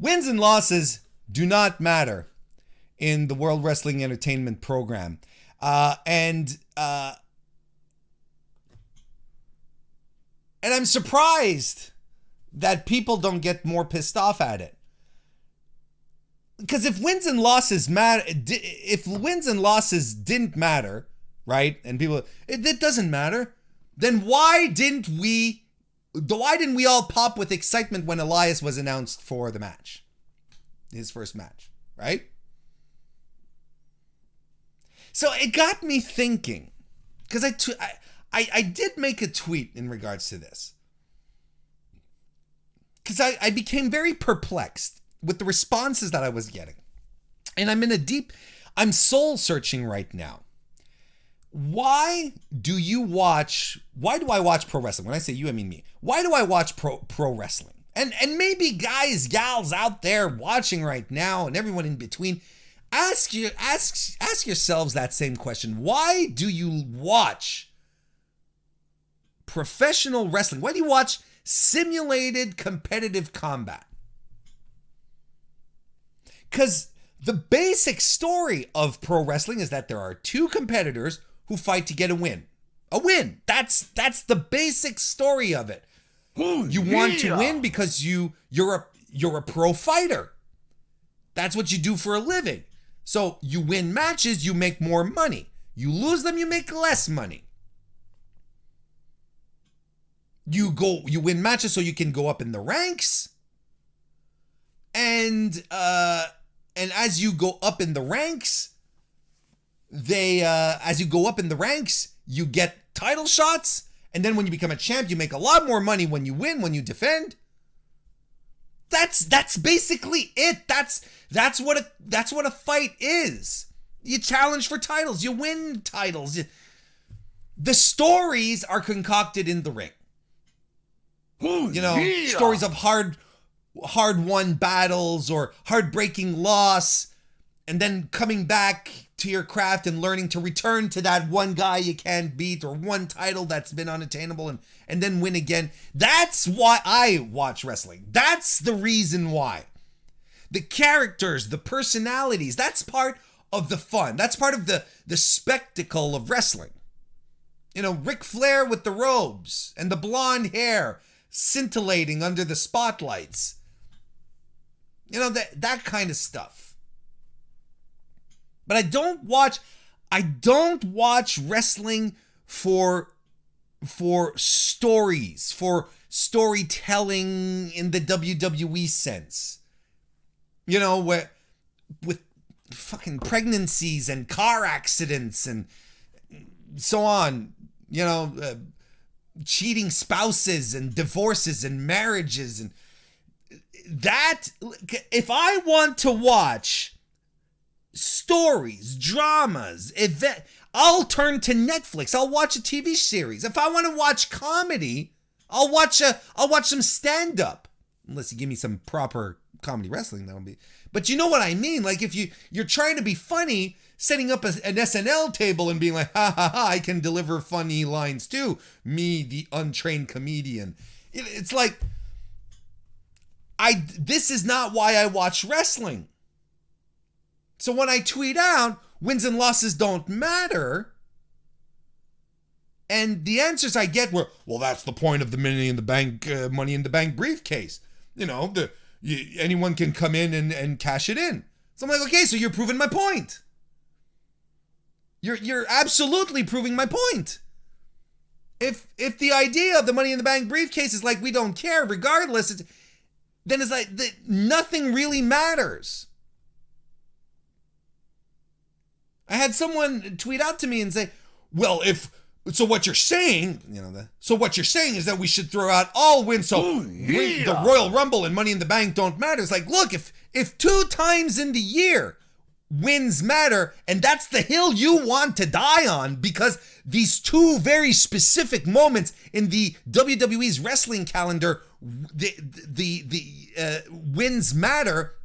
Wins and losses do not matter in the World Wrestling Entertainment Program. And I'm surprised that people don't get more pissed off at it. Because if wins and losses didn't matter, right? And people, it doesn't matter. Then why didn't we all pop with excitement when Elias was announced for the match? His first match, right? So it got me thinking, because I did make a tweet in regards to this. Because I became very perplexed with the responses that I was getting. And I'm soul searching right now. Why do I watch pro wrestling? When I say you, I mean me. Why do I watch pro wrestling? And maybe guys, gals out there watching right now and everyone in between, ask yourselves that same question. Why do you watch professional wrestling? Why do you watch simulated competitive combat? Because the basic story of pro wrestling is that there are two competitors who fight to get a win. A win. That's the basic story of it. You want to win because you're a pro fighter. That's what you do for a living. So you win matches, you make more money. You lose them, you make less money. You win matches so you can go up in the ranks. And as you go up in the ranks, you get title shots, and then when you become a champ, you make a lot more money when you win, when you defend. That's basically it. That's what a fight is. You challenge for titles, you win titles. The stories are concocted in the ring. Stories of hard-won battles or heartbreaking loss, and then coming back to your craft and learning to return to that one guy you can't beat or one title that's been unattainable and then win again. That's why I watch wrestling. That's the reason why. The characters, the personalities, that's part of the fun. That's part of the spectacle of wrestling. Ric Flair with the robes and the blonde hair scintillating under the spotlights. That kind of stuff. But I don't watch wrestling for stories, for storytelling in the WWE sense. Where with fucking pregnancies and car accidents and so on, cheating spouses and divorces and marriages and that. If I want to watch stories, dramas, I'll turn to Netflix. I'll watch a TV series. If I want to watch comedy, I'll watch some stand-up. Unless you give me some proper comedy wrestling, that'll be. But you know what I mean? Like if you're trying to be funny, setting up an SNL table and being like, ha ha ha, I can deliver funny lines too. Me, the untrained comedian. It's like this is not why I watch wrestling. So when I tweet out, wins and losses don't matter, and the answers I get were, well, that's the point of the Money in the Bank briefcase. Anyone can come in and cash it in. So I'm like, okay, so you're proving my point. You're absolutely proving my point. If the idea of the Money in the Bank briefcase is like we don't care regardless, then it's like nothing really matters. I had someone tweet out to me and say, well, what you're saying is that we should throw out all wins, so the Royal Rumble and Money in the Bank don't matter. It's like, look, if 2 times in the year wins matter, and that's the hill you want to die on because these 2 very specific moments in the WWE's wrestling calendar, the wins matter,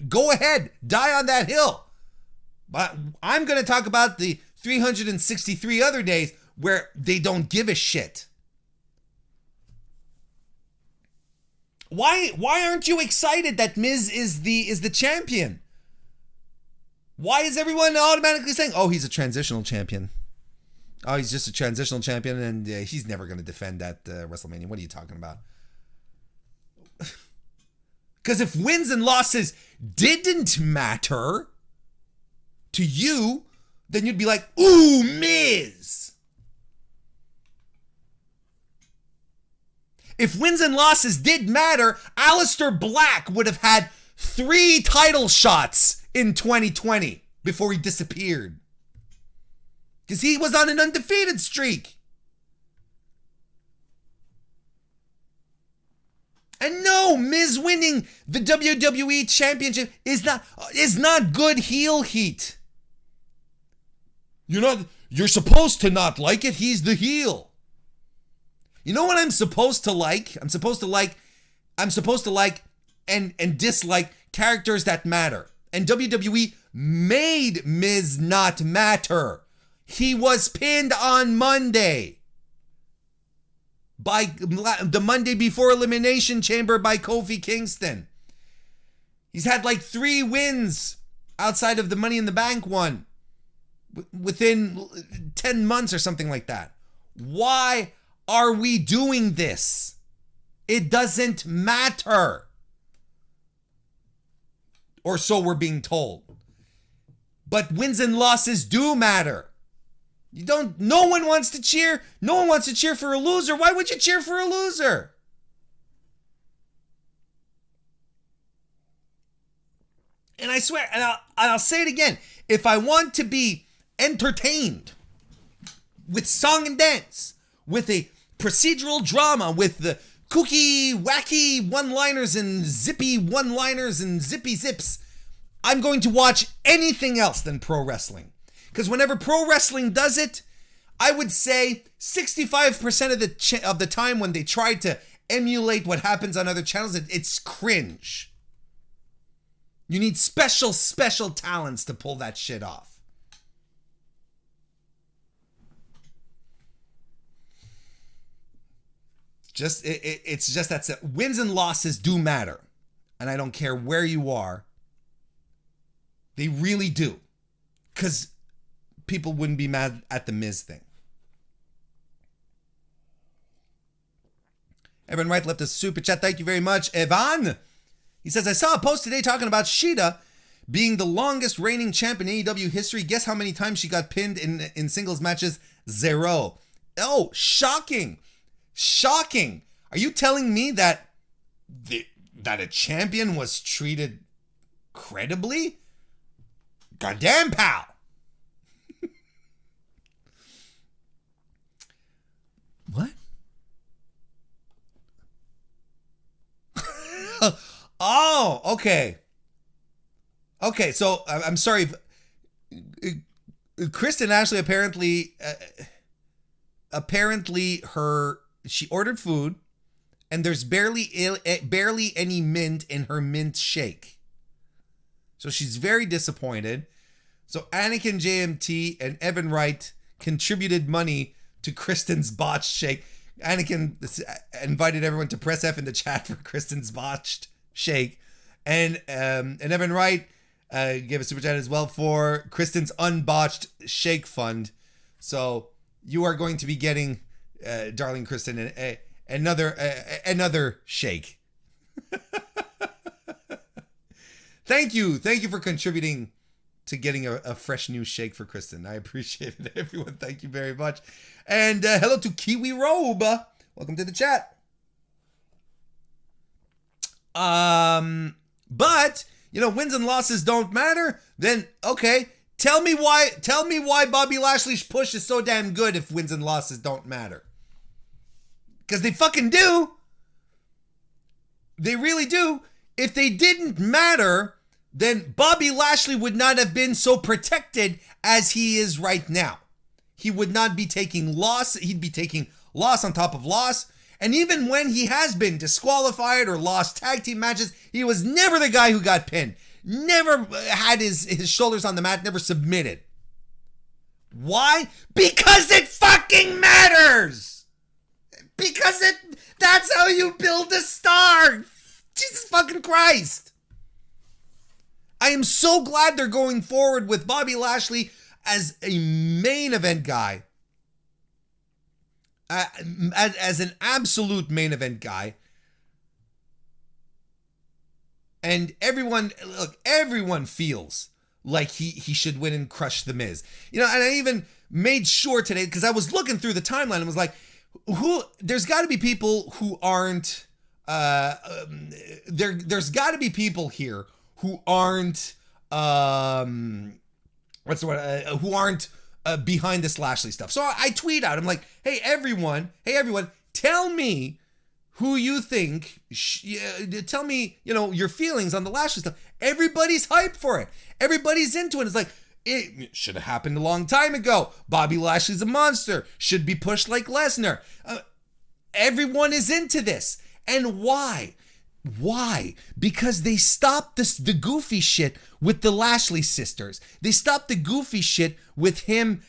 go ahead, die on that hill. But I'm going to talk about the 363 other days where they don't give a shit. Why aren't you excited that Miz is the champion? Why is everyone automatically saying, "Oh, he's a transitional champion"? Oh, he's just a transitional champion, and he's never going to defend at WrestleMania. What are you talking about? Because if wins and losses didn't matter to you, then you'd be like, "Ooh, Miz." If wins and losses did matter, Aleister Black would have had 3 title shots in 2020 before he disappeared. Because he was on an undefeated streak. And no, Miz winning the WWE Championship is not good heel heat. You're supposed to not like it. He's the heel. You know what I'm supposed to like? I'm supposed to like and dislike characters that matter. And WWE made Miz not matter. He was pinned on Monday by the Monday before Elimination Chamber by Kofi Kingston. He's had like 3 wins outside of the Money in the Bank one within 10 months or something like that. Why are we doing this? It doesn't matter. Or so we're being told. But wins and losses do matter. No one wants to cheer for a loser. Why would you cheer for a loser? And I swear, and I'll say it again, if I want to be entertained with song and dance, with a procedural drama, with the kooky, wacky one-liners and zippy one-liners and zippy zips, I'm going to watch anything else than pro wrestling. Because whenever pro wrestling does it, I would say 65% of the time when they try to emulate what happens on other channels, it's cringe. You need special talents to pull that shit off. It's just that wins and losses do matter. And I don't care where you are. They really do. Because people wouldn't be mad at the Miz thing. Evan Wright left a super chat. Thank you very much, Evan. He says, I saw a post today talking about Shida being the longest reigning champ in AEW history. Guess how many times she got pinned in singles matches? 0. Oh, shocking. Shocking. Are you telling me that a champion was treated credibly? Goddamn, pal. What? Oh, okay. Okay, so I'm sorry. Kristen Ashley apparently she ordered food and there's barely any mint in her mint shake. So she's very disappointed. So Anakin JMT and Evan Wright contributed money to Kristen's botched shake. Anakin invited everyone to press F in the chat for Kristen's botched shake. And Evan Wright gave a super chat as well for Kristen's unbotched shake fund. So you are going to be getting, darling Kristen, another shake. Thank you for contributing to getting a fresh new shake for Kristen. I appreciate it, everyone. Thank you very much. And hello to Kiwi Robe. Welcome to the chat. But wins and losses don't matter. Then okay, tell me why Bobby Lashley's push is so damn good if wins and losses don't matter. Because they fucking do. They really do. If they didn't matter, then Bobby Lashley would not have been so protected as he is right now. He would not be taking loss. He'd be taking loss on top of loss. And even when he has been disqualified or lost tag team matches, he was never the guy who got pinned. Never had his shoulders on the mat, never submitted. Why? Because it fucking matters! Because that's how you build a star! Jesus fucking Christ. I am so glad they're going forward with Bobby Lashley as a main event guy. As an absolute main event guy. And everyone feels like he should win and crush The Miz. And I even made sure today, because I was looking through the timeline and was like, there's got to be people who aren't, there's got to be people here who aren't, who aren't behind this Lashley stuff. So I tweet out, I'm like, hey everyone, tell me who you think, tell me, your feelings on the Lashley stuff. Everybody's hyped for it. Everybody's into it. It's like, it should have happened a long time ago. Bobby Lashley's a monster. Should be pushed like Lesnar. Everyone is into this. And why? Why? Because they stopped the goofy shit with the Lashley sisters. They stopped the goofy shit with him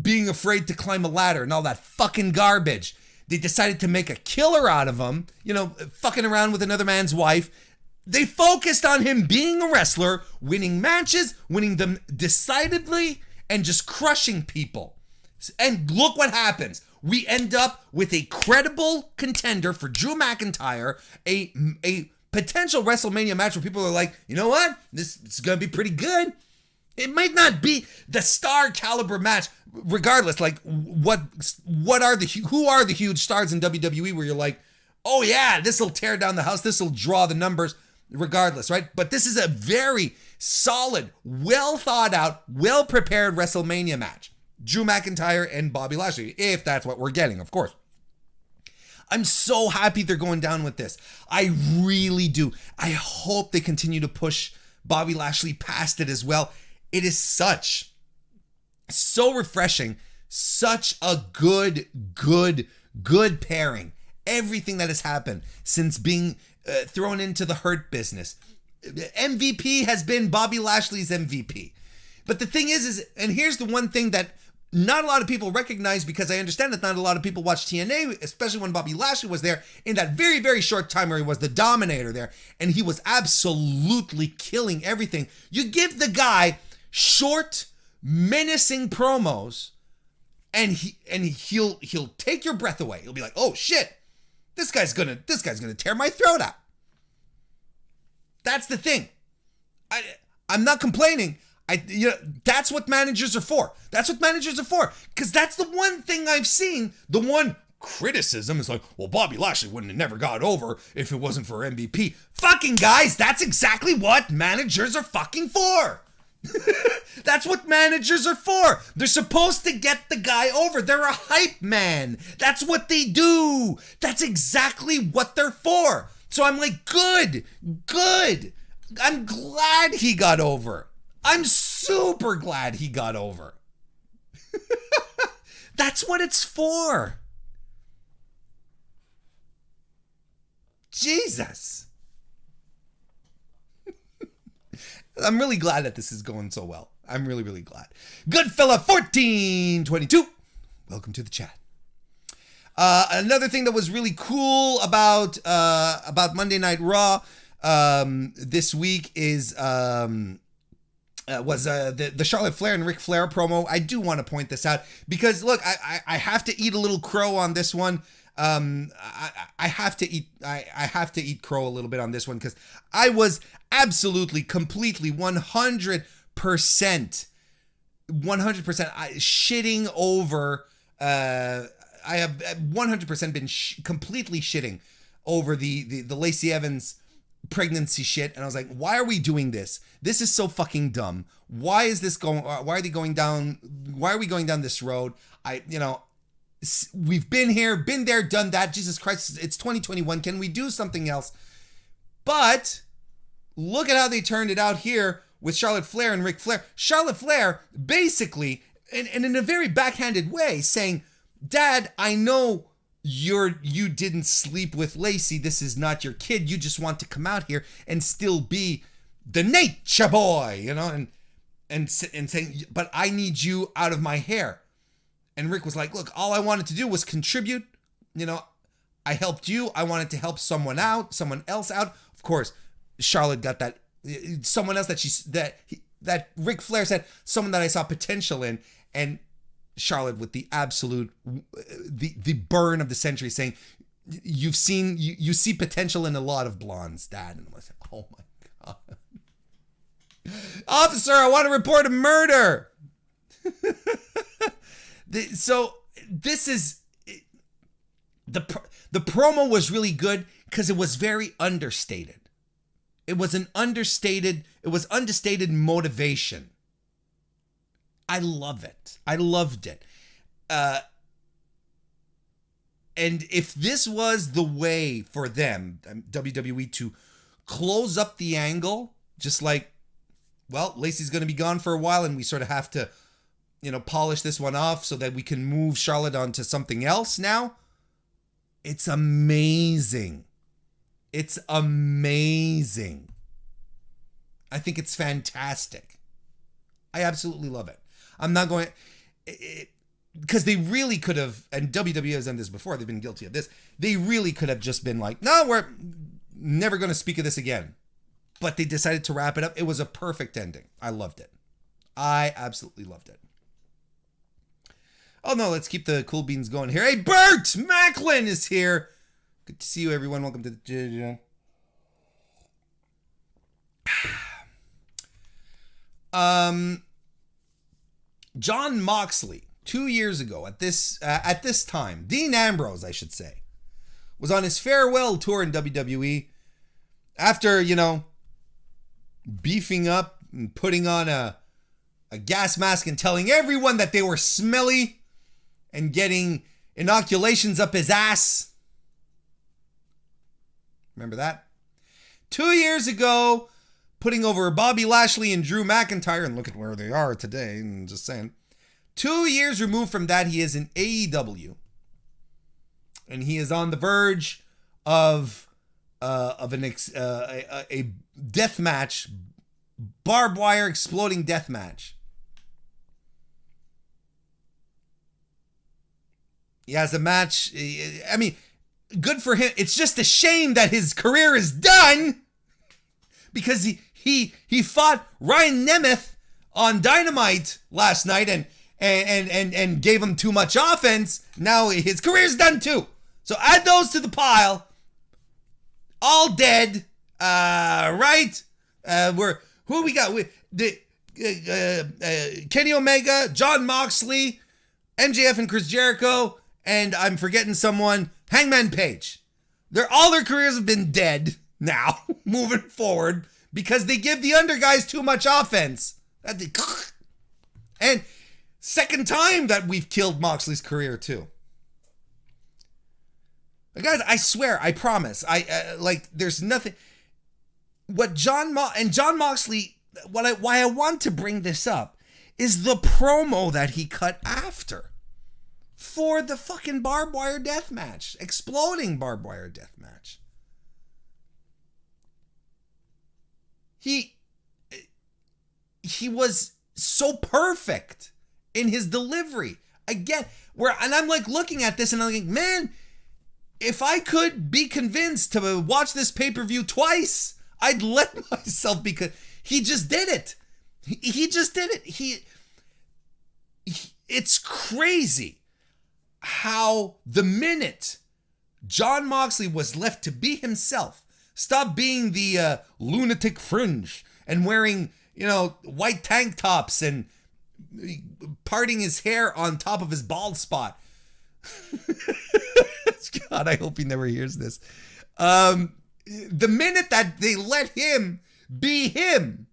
being afraid to climb a ladder and all that fucking garbage. They decided to make a killer out of him, fucking around with another man's wife. They focused on him being a wrestler, winning matches, winning them decidedly, and just crushing people. And look what happens. We end up with a credible contender for Drew McIntyre, a potential WrestleMania match where people are like, you know what? This is going to be pretty good. It might not be the star caliber match, regardless. Like, who are the huge stars in WWE where you're like, oh yeah, this will tear down the house, this will draw the numbers, regardless, right? But this is a very solid, well thought out, well prepared WrestleMania match. Drew McIntyre and Bobby Lashley, if that's what we're getting, of course. I'm so happy they're going down with this. I really do. I hope they continue to push Bobby Lashley past it as well. It is so refreshing, such a good pairing. Everything that has happened since being thrown into the Hurt business. MVP has been Bobby Lashley's MVP. But the thing is, and here's the one thing that not a lot of people recognize, because I understand that not a lot of people watch TNA, especially when Bobby Lashley was there in that very, very short time where he was the dominator there, and he was absolutely killing everything. You give the guy short, menacing promos, and he'll take your breath away. He'll be like, oh shit, this guy's gonna tear my throat out. That's the thing. I'm not complaining. That's what managers are for. That's what managers are for. Because that's the one thing I've seen. The one criticism is like, well, Bobby Lashley wouldn't have never got over if it wasn't for MVP. Fucking guys, that's exactly what managers are fucking for. That's what managers are for. They're supposed to get the guy over. They're a hype man. That's what they do. That's exactly what they're for. So I'm like, good. I'm glad he got over. I'm super glad he got over. That's what it's for. Jesus. I'm really glad that this is going so well. I'm really, really glad. Goodfella 1422. Welcome to the chat. Another thing that was really cool about Monday Night Raw this week is was the Charlotte Flair and Ric Flair promo. I do want to point this out because look, I have to eat a little crow on this one. I have to eat crow a little bit on this one because I was absolutely, completely, 100% shitting over. I have 100% been completely shitting over the Lacey Evans pregnancy shit, and I was like, why are we doing this? This is so fucking dumb. Why is this going? Why are we going down this road? We've been here, been there, done that. Jesus Christ, it's 2021. Can we do something else? But look at how they turned it out here with Charlotte Flair and Ric Flair. Charlotte Flair basically, and in a very backhanded way, saying, Dad, I know you didn't sleep with Lacey. This is not your kid. You just want to come out here and still be the nature boy, and saying, but I need you out of my hair. And Rick was like, look, all I wanted to do was contribute. I helped you. I wanted to help someone else out. Of course, Charlotte got that. Someone else that Ric Flair said, someone that I saw potential in, and Charlotte with the absolute, the burn of the century, saying, you see potential in a lot of blondes, Dad. And I was like, oh my God. Officer, I want to report a murder. So this is, the promo was really good because it was very understated. It was understated motivation. I love it. I loved it. And if this was the way for them, WWE, to close up the angle, just like, well, Lacey's going to be gone for a while and we sort of have to, polish this one off so that we can move Charlotte onto something else now. It's amazing. It's amazing. I think it's fantastic. I absolutely love it. I'm not going... because they really could have, and WWE has done this before, they've been guilty of this, they really could have just been like, no, we're never going to speak of this again. But they decided to wrap it up. It was a perfect ending. I loved it. I absolutely loved it. Oh no, let's keep the cool beans going here. Hey, Bert Macklin is here. Good to see you, everyone. Welcome to the... Jon Moxley, 2 years ago at this time, Dean Ambrose, I should say, was on his farewell tour in WWE after, beefing up and putting on a gas mask and telling everyone that they were smelly and getting inoculations up his ass. Remember that? 2 years ago, putting over Bobby Lashley and Drew McIntyre, and look at where they are today, and just saying. 2 years removed from that, he is in AEW. And he is on the verge of a death match, barbed wire exploding death match. He has a match. I mean, good for him. It's just a shame that his career is done because he fought Ryan Nemeth on Dynamite last night and gave him too much offense. Now his career's done too. So add those to the pile. All dead. Right? Who we got? Kenny Omega, Jon Moxley, MJF and Chris Jericho, and I'm forgetting someone, Hangman Page. All their careers have been dead now, moving forward, because they give the under guys too much offense. And second time that we've killed Moxley's career too. Guys, I swear, I promise, there's nothing. What Jon Moxley, why I want to bring this up is the promo that he cut after for the fucking barbed wire death match, exploding barbed wire death match. He was so perfect in his delivery. Again, and I'm like looking at this and I'm like, man, if I could be convinced to watch this pay-per-view twice, I'd let myself, because he just did it. He just did it. It's crazy how the minute Jon Moxley was left to be himself, stop being the lunatic fringe and wearing, white tank tops and parting his hair on top of his bald spot. God, I hope he never hears this. The minute that they let him be him,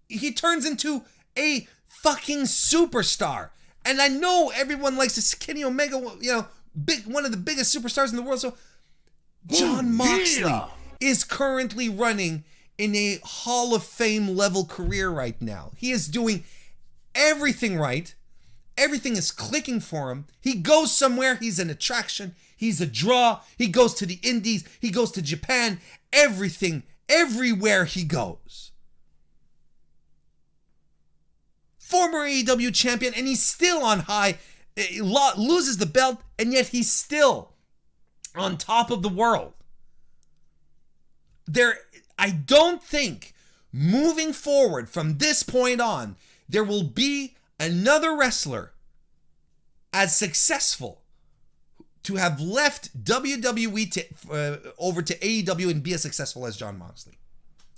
he turns into a fucking superstar. And I know everyone likes this Kenny Omega, one of the biggest superstars in the world. So Jon Moxley is currently running in a Hall of Fame level career right now. He is doing everything right. Everything is clicking for him. He goes somewhere, he's an attraction. He's a draw. He goes to the Indies. He goes to Japan. Everything, everywhere he goes. Former AEW champion, and he's still on high. Loses the belt, and yet he's still on top of the world. I don't think moving forward from this point on, there will be another wrestler as successful to have left WWE over to AEW and be as successful as Jon Moxley.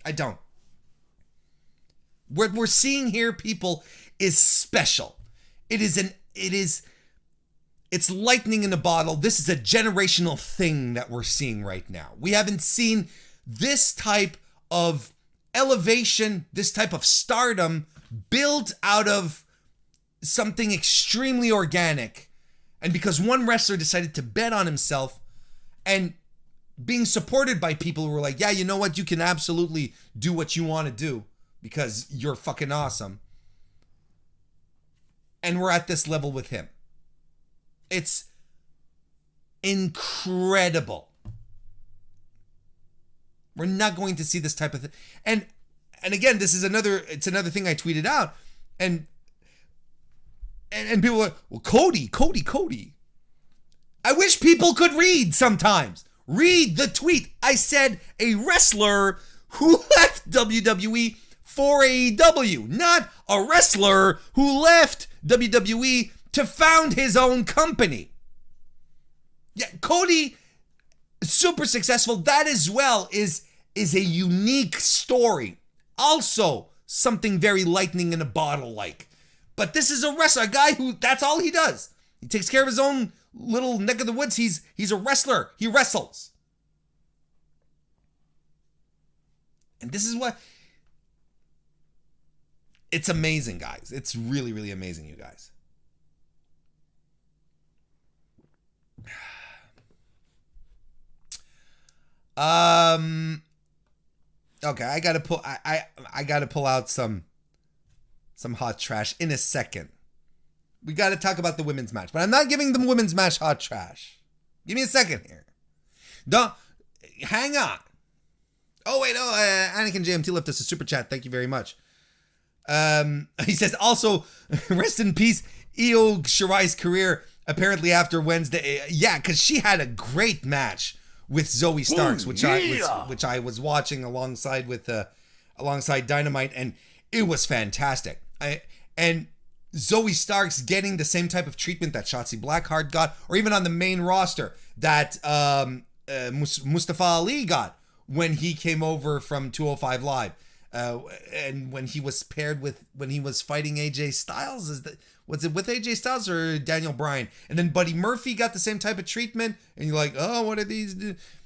I don't. What we're seeing here, people, is special. It's lightning in a bottle. This is a generational thing that we're seeing right now. We haven't seen this type of elevation, this type of stardom built out of something extremely organic. And because one wrestler decided to bet on himself and being supported by people who were like, yeah, you know what? You can absolutely do what you want to do because you're fucking awesome. And we're at this level with him. It's incredible. We're not going to see this type of thing. And again, it's another thing I tweeted out. And people are like, well, Cody. I wish people could read sometimes. Read the tweet. I said a wrestler who left WWE for AEW, not a wrestler who left WWE to found his own company. Yeah, Cody, super successful. That as well is a unique story. Also, something very lightning in a bottle like. But this is a wrestler, a guy who, that's all he does. He takes care of his own little neck of the woods. He's a wrestler. He wrestles. And this is what... It's amazing, guys. It's really, really amazing, you guys. Okay, I gotta pull out some hot trash in a second. We gotta talk about the women's match, but I'm not giving the women's match hot trash. Give me a second here. Hang on. Oh wait, Anakin JMT left us a super chat. Thank you very much. He says also, rest in peace, Io Shirai's career. Apparently after Wednesday, yeah, because she had a great match with Zoe Starks, which I was watching alongside Dynamite, and it was fantastic. And Zoe Starks getting the same type of treatment that Shotzi Blackheart got, or even on the main roster that Mustafa Ali got when he came over from 205 Live. And when he was fighting AJ Styles, was it with AJ Styles or Daniel Bryan? And then Buddy Murphy got the same type of treatment, and you're like, oh, what are these?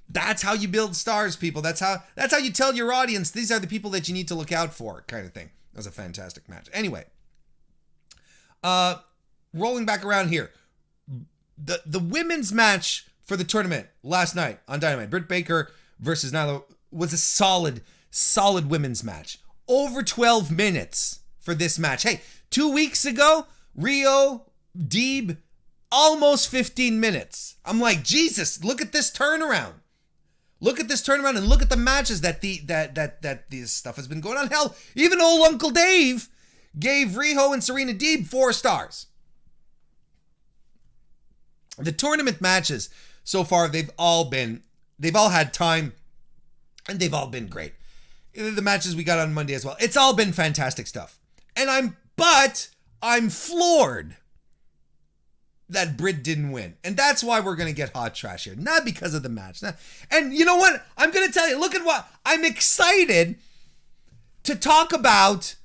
That's how you build stars, people. That's how you tell your audience these are the people that you need to look out for, kind of thing. That was a fantastic match. Anyway, rolling back around here, the women's match for the tournament last night on Dynamite, Britt Baker versus Nyla, was a solid women's match. Over 12 minutes for this match. Hey, 2 weeks ago, Rio, Deeb, almost 15 minutes. I'm like, Jesus, look at this turnaround. Look at this turnaround and look at the matches that this stuff has been going on. Hell, even old Uncle Dave gave Riho and Serena Deeb 4 stars. The tournament matches so far, they've all had time, and they've all been great. The matches we got on Monday as well. It's all been fantastic stuff. And I'm floored that Britt didn't win. And that's why we're going to get hot trash here. Not because of the match. And you know what? I'm going to tell you, look at what I'm excited to talk about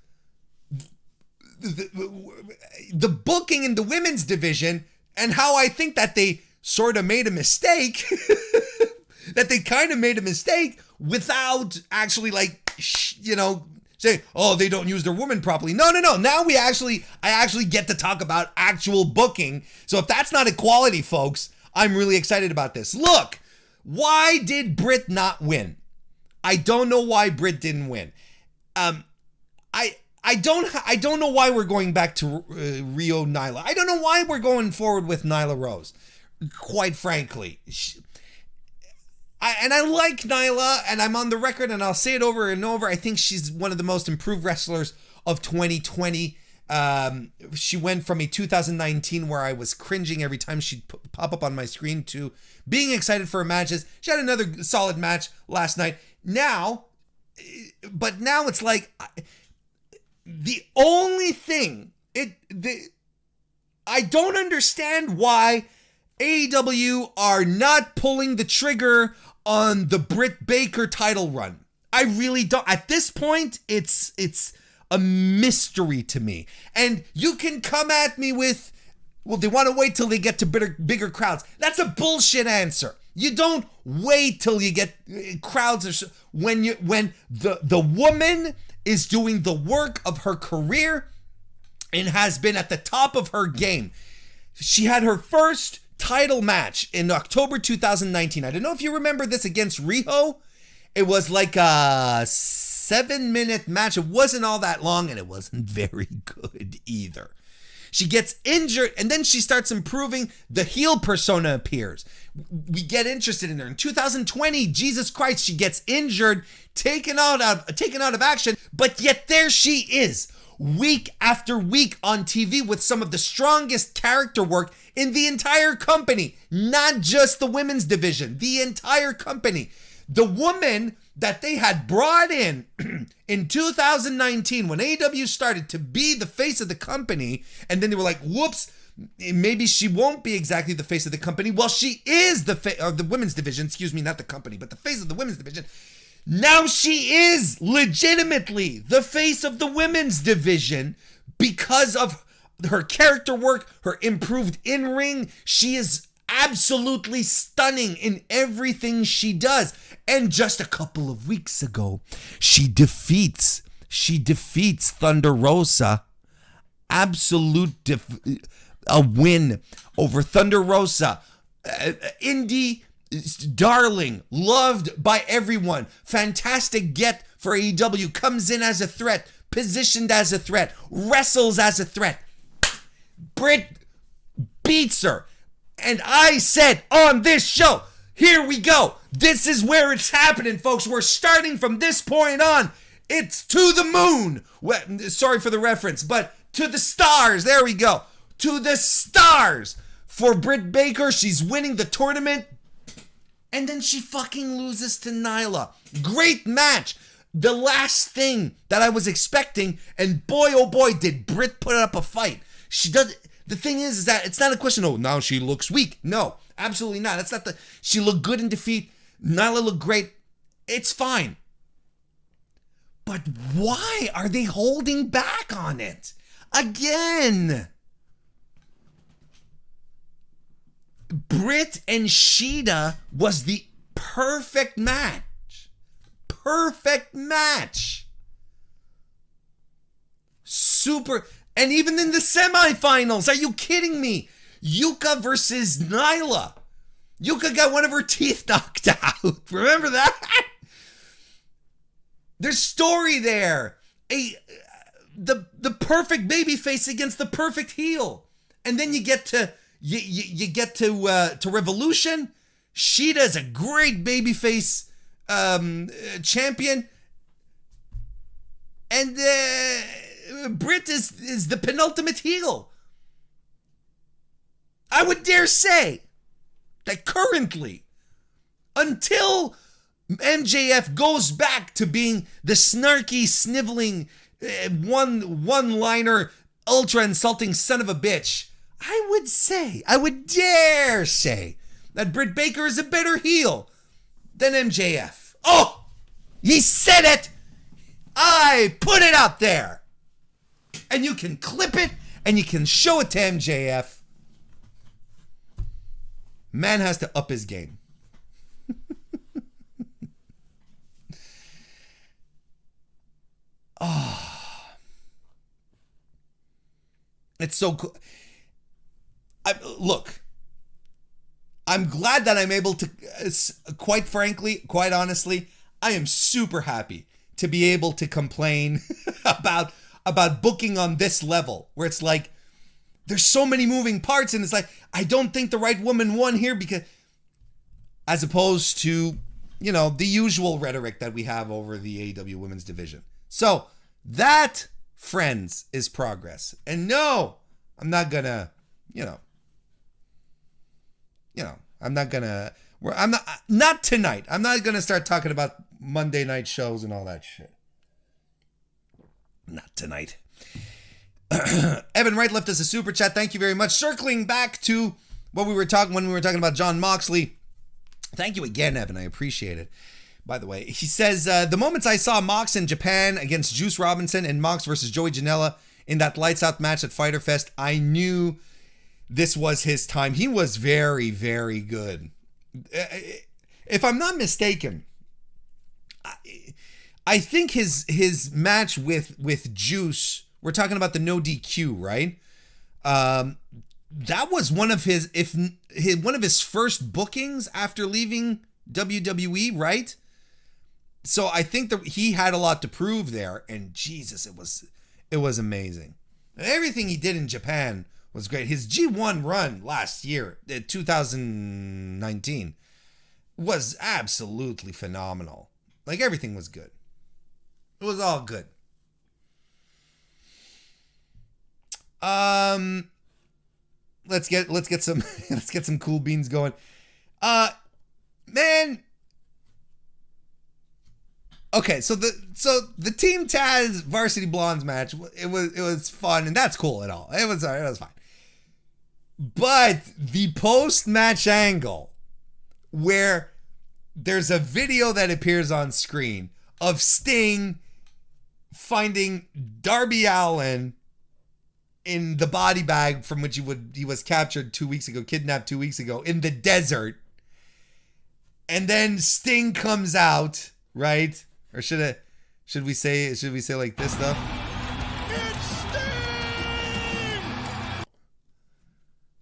the booking in the women's division and how I think that they sort of made a mistake. That they kind of made a mistake without actually saying, oh, they don't use their woman properly. No. Now I actually get to talk about actual booking. So if that's not equality, folks, I'm really excited about this. Look, why did Britt not win? I don't know why Britt didn't win. I don't know why we're going back to Rio Nyla. I don't know why we're going forward with Nyla Rose. Quite frankly. I like Nyla, and I'm on the record, and I'll say it over and over. I think she's one of the most improved wrestlers of 2020. She went from a 2019 where I was cringing every time she'd pop up on my screen to being excited for her matches. She had another solid match last night. Now it's like the only thing I don't understand why AEW are not pulling the trigger on the Britt Baker title run. I really don't. At this point, it's a mystery to me. And you can come at me with, well, they want to wait till they get to bigger crowds. That's a bullshit answer. You don't wait till you get crowds when the woman is doing the work of her career and has been at the top of her game. She had her first title match in October 2019. I don't know if you remember this, against Riho. It was like a 7-minute match. It wasn't all that long, and it wasn't very good either. She gets injured, and then she starts improving. The heel persona appears. We get interested in her. In 2020, Jesus Christ, she gets injured, taken out of action, but yet there she is, week after week on TV with some of the strongest character work in the entire company, not just the women's division, the entire company. The woman that they had brought in 2019 when AEW started to be the face of the company, and then they were like, whoops, maybe she won't be exactly the face of the company. Well, she is the women's division, not the company, but the face of the women's division. Now she is legitimately the face of the women's division because of her character work, her improved in-ring. She is absolutely stunning in everything she does. And just a couple of weeks ago, she defeats Thunder Rosa. A win over Thunder Rosa. Indie darling, loved by everyone. Fantastic get for AEW. Comes in as a threat, positioned as a threat, wrestles as a threat. Britt beats her. And I said on this show, here we go. This is where it's happening, folks. We're starting from this point on. It's to the moon. Well, sorry for the reference, but to the stars. There we go. To the stars for Britt Baker. She's winning the tournament. And then she fucking loses to Nyla. Great match. The last thing that I was expecting, and boy, oh boy, did Britt put up a fight. She does. The thing is that it's not a question, oh, now she looks weak. No, absolutely not. That's not she looked good in defeat. Nyla looked great. It's fine. But why are they holding back on it? Again. Britt and Shida was the perfect match. Perfect match. Super. And even in the semifinals, are you kidding me? Yuka versus Nyla. Yuka got one of her teeth knocked out. Remember that? There's story there. The perfect babyface against the perfect heel. And then you get to Revolution. Shida is a great babyface champion. And Britt is the penultimate heel. I would dare say that currently, until MJF goes back to being the snarky, sniveling, one-liner, ultra-insulting son of a bitch, I would dare say that Britt Baker is a better heel than MJF. Oh, he said it. I put it out there. And you can clip it and you can show it to MJF. Man has to up his game. Oh. It's so cool. Look, I'm glad that I'm able to, quite frankly, quite honestly, I am super happy to be able to complain about booking on this level, where it's like, there's so many moving parts, and it's like, I don't think the right woman won here, because, as opposed to, the usual rhetoric that we have over the AEW women's division. So, that friends is progress. And no, I'm not gonna, I'm not tonight. I'm not gonna start talking about Monday night shows and all that shit. Not tonight. Evan Wright left us a super chat. Thank you very much. Circling back to what we were talking when we were talking about Jon Moxley. Thank you again, Evan. I appreciate it. By the way, he says, the moments I saw Mox in Japan against Juice Robinson and Mox versus Joey Janela in that Lights Out match at Fyter Fest, I knew this was his time. He was very, very good. If I'm not mistaken, I think his match with Juice, we're talking about the no DQ, right? That was one of his first bookings after leaving WWE, right? So I think that he had a lot to prove there, and Jesus, it was amazing. And everything he did in Japan was great. His G1 run last year, 2019, was absolutely phenomenal. Like, everything was good. It was all good. Let's get some cool beans going. Man. Okay, so the Team Taz Varsity Blondes match, it was fun, and that's cool at all. It was fine. But the post-match angle where there's a video that appears on screen of Sting finding Darby Allin in the body bag from which he was captured 2 weeks ago, kidnapped 2 weeks ago in the desert. And then Sting comes out, right? Or should we say like this though? It's Sting!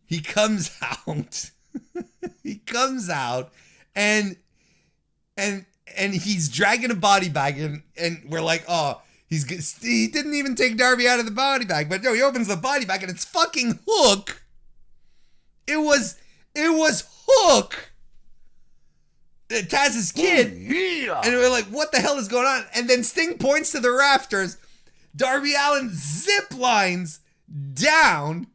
He comes out. He comes out and he's dragging a body bag and we're like, oh, he didn't even take Darby out of the body bag, but no, he opens the body bag and it's fucking Hook. It was Hook, Taz's kid. Oh, yeah. And we're like, what the hell is going on? And then Sting points to the rafters. Darby Allin zip lines down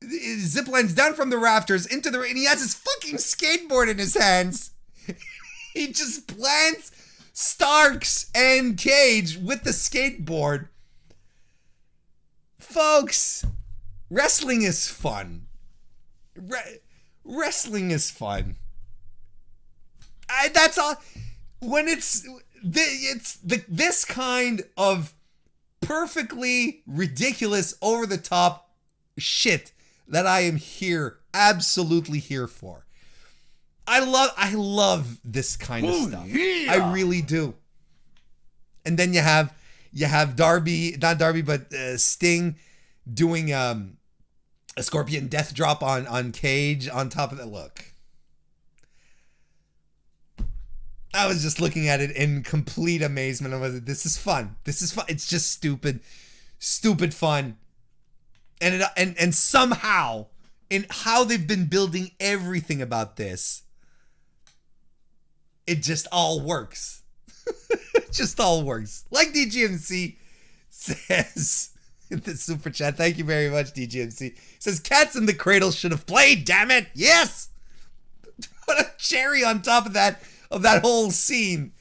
from the rafters into the ring, and he has his fucking skateboard in his hands. He just plants Starks and Cage with the skateboard. Folks, wrestling is fun. Wrestling is fun. That's all. When it's this kind of perfectly ridiculous, over the top shit that I am absolutely here for. I love this kind of stuff. Yeah. I really do. And then you have Darby, not Darby, but Sting doing a Scorpion death drop on Cage on top of that. Look, I was just looking at it in complete amazement. I was like, this is fun. This is fun. It's just stupid fun. And somehow, in how they've been building everything about this, it just all works. It just all works. Like DGMC says in the super chat. Thank you very much, DGMC. Says, Cats in the Cradle should have played, damn it. Yes! What a cherry on top of that whole scene.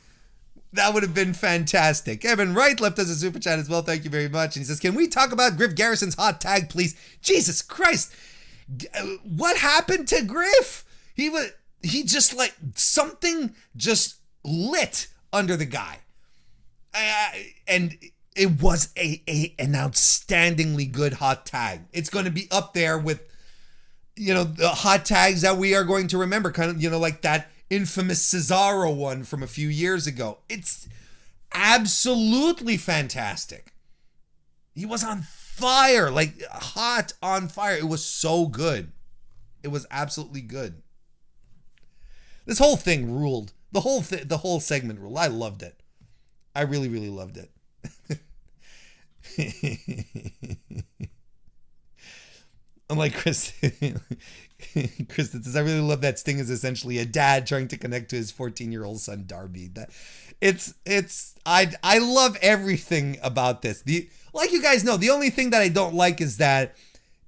That would have been fantastic. Evan Wright left us a super chat as well. Thank you very much. And he says, can we talk about Griff Garrison's hot tag, please? Jesus Christ. What happened to Griff? He just like something just lit under the guy. And it was an outstandingly good hot tag. It's going to be up there with, the hot tags that we are going to remember, kind of, like that infamous Cesaro one from a few years ago. It's absolutely fantastic. He was on fire, like hot on fire. It was so good. It was absolutely good. This whole thing ruled. The whole segment ruled. I loved it. I really, really loved it. Unlike Chris, Kristen says, I really love that Sting is essentially a dad trying to connect to his 14-year-old son Darby. I love everything about this. Like you guys know, the only thing that I don't like is that,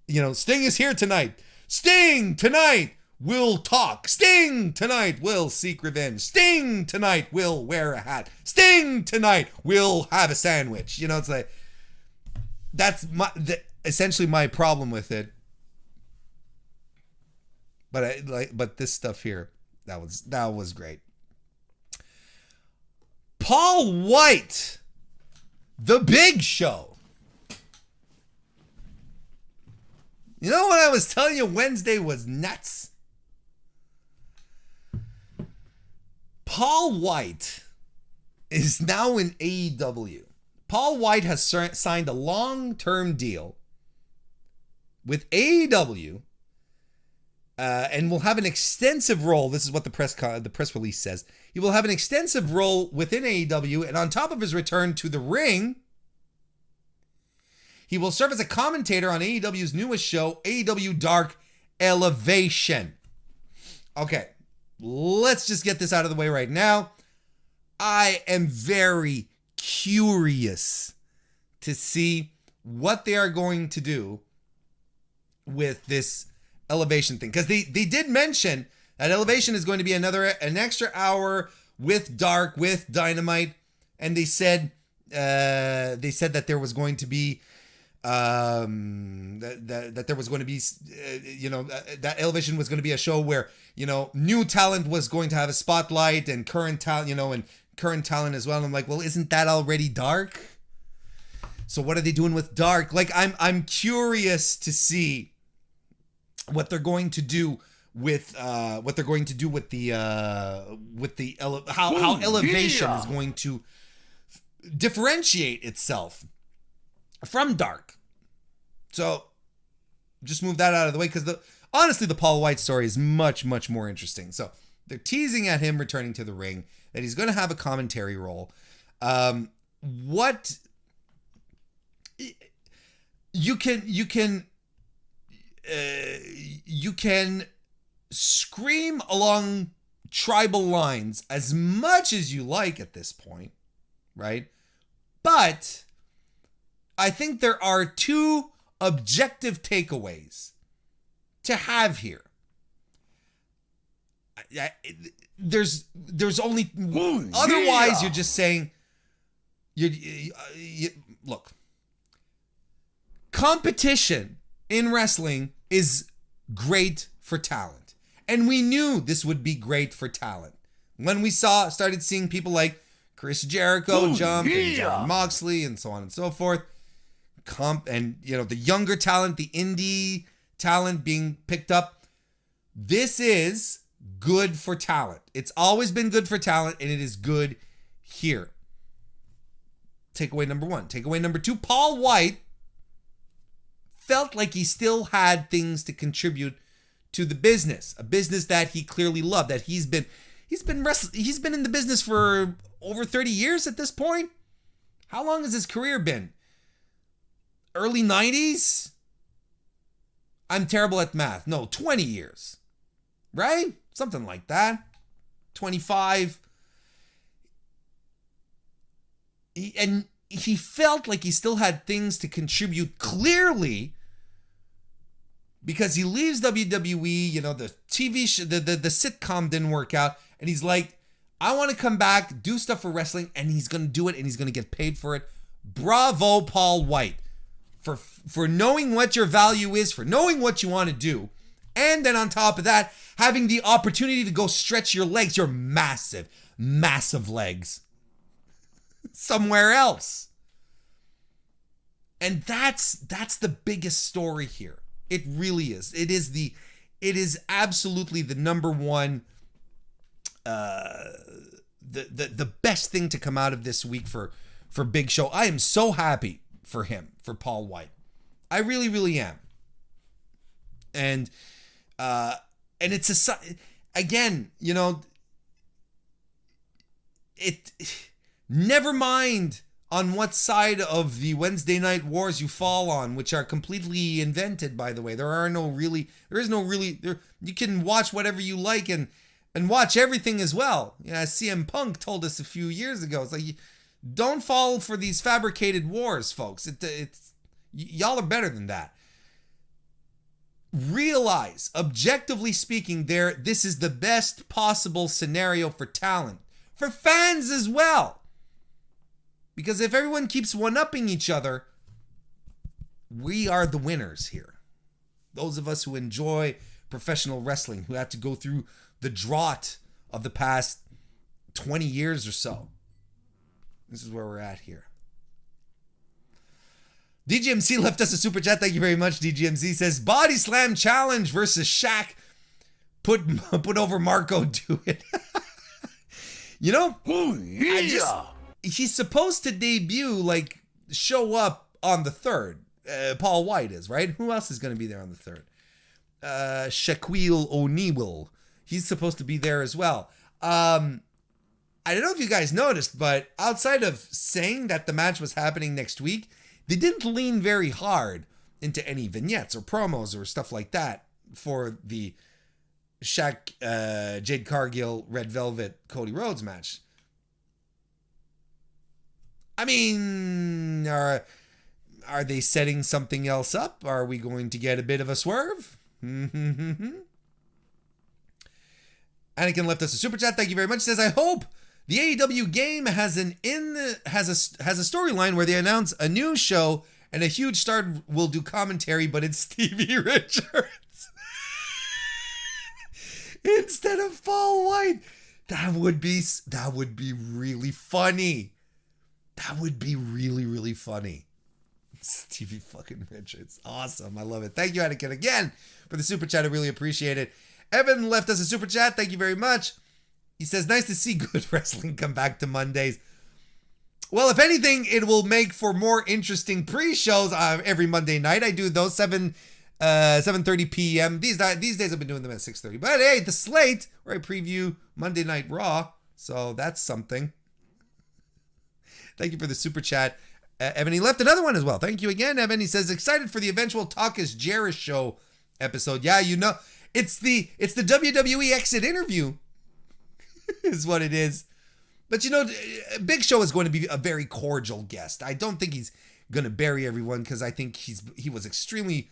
Sting is here tonight. Sting tonight will talk. Sting tonight will seek revenge. Sting tonight will wear a hat. Sting tonight will have a sandwich. It's like, that's essentially my problem with it. But this stuff here, that was great. Paul Wight, the Big Show. You know what I was telling you? Wednesday was nuts. Paul Wight is now in AEW. Paul Wight has signed a long-term deal with AEW. And will have an extensive role. This is what the press release says. He will have an extensive role within AEW, and on top of his return to the ring, he will serve as a commentator on AEW's newest show, AEW Dark Elevation. Okay, let's just get this out of the way right now. I am very curious to see what they are going to do with this Elevation thing, because they did mention that Elevation is going to be an extra hour with Dark, with Dynamite, and they said that there was going to be that there was going to be that Elevation was going to be a show where new talent was going to have a spotlight, and current talent and current talent as well. And I'm like, well, isn't that already Dark? So what are they doing with Dark? Like, I'm curious to see what they're going to do with how Elevation is going to differentiate itself from Dark. So just move that out of the way, because honestly the Paul Wight story is much, much more interesting. So they're teasing at him returning to the ring, that he's going to have a commentary role. What you can scream along tribal lines as much as you like at this point, right? But I think there are two objective takeaways to have here. There's only otherwise you're just saying look, competition in wrestling is great for talent. And we knew this would be great for talent when we started seeing people like Chris Jericho jump and Jon Moxley and so on and so forth. And the younger talent, the indie talent being picked up. This is good for talent. It's always been good for talent, and it is good here. Takeaway number one. Takeaway number two, Paul Wight felt like he still had things to contribute to the business, a business that he clearly loved, that he's been in the business for over 30 years at this point. How long has his career been? Early 90s? I'm terrible at math. No, 20 years. Right? Something like that. 25. He felt like he still had things to contribute, clearly, because he leaves WWE, the TV show, the sitcom didn't work out, and he's like, I want to come back, do stuff for wrestling, and he's going to do it, and he's going to get paid for it. Bravo, Paul Wight, for knowing what your value is, for knowing what you want to do, and then on top of that, having the opportunity to go stretch your legs, your massive, massive legs, somewhere else. And that's the biggest story here. It really is. It is absolutely the number one, the best thing to come out of this week for Big Show. I am so happy for him, for Paul Wight. I really, really am. And it's again, it never mind on what side of the Wednesday night wars you fall on, which are completely invented, by the way. There is no really, you can watch whatever you like and watch everything as well. Yeah, CM Punk told us a few years ago. It's like, don't fall for these fabricated wars, folks. Y'all are better than that. Realize, objectively speaking, this is the best possible scenario for talent, for fans as well. Because if everyone keeps one-upping each other, we are the winners here. Those of us who enjoy professional wrestling, who had to go through the drought of the past 20 years or so. This is where we're at here. DGMC left us a super chat. Thank you very much, DGMC. Says, Body Slam Challenge versus Shaq. Put over Marco, do it. You know? Oh, yeah. He's supposed to debut, show up on the 3rd. Paul Wight is, right? Who else is going to be there on the 3rd? Shaquille O'Neal. He's supposed to be there as well. I don't know if you guys noticed, but outside of saying that the match was happening next week, they didn't lean very hard into any vignettes or promos or stuff like that for the Shaq, Jade Cargill, Red Velvet, Cody Rhodes match. I mean, are they setting something else up? Are we going to get a bit of a swerve? Anakin left us a super chat. Thank you very much. Says, I hope the AEW game has a storyline where they announce a new show and a huge star will do commentary, but it's Stevie Richards instead of Paul Wight. That would be really funny. That would be really, really funny. Stevie fucking Richards. Awesome. I love it. Thank you, Anakin, again for the super chat. I really appreciate it. Evan left us a super chat. Thank you very much. He says, nice to see good wrestling come back to Mondays. Well, if anything, it will make for more interesting pre-shows every Monday night. I do those 7:30 p.m. These days I've been doing them at 6:30. But hey, the slate where I preview Monday Night Raw. So that's something. Thank you for the super chat. Evan, he left another one as well. Thank you again, Evan. He says, excited for the eventual Talkus Jarrus show episode. Yeah, you know, it's the WWE exit interview is what it is. But you know, Big Show is going to be a very cordial guest. I don't think he's going to bury everyone because I think he's extremely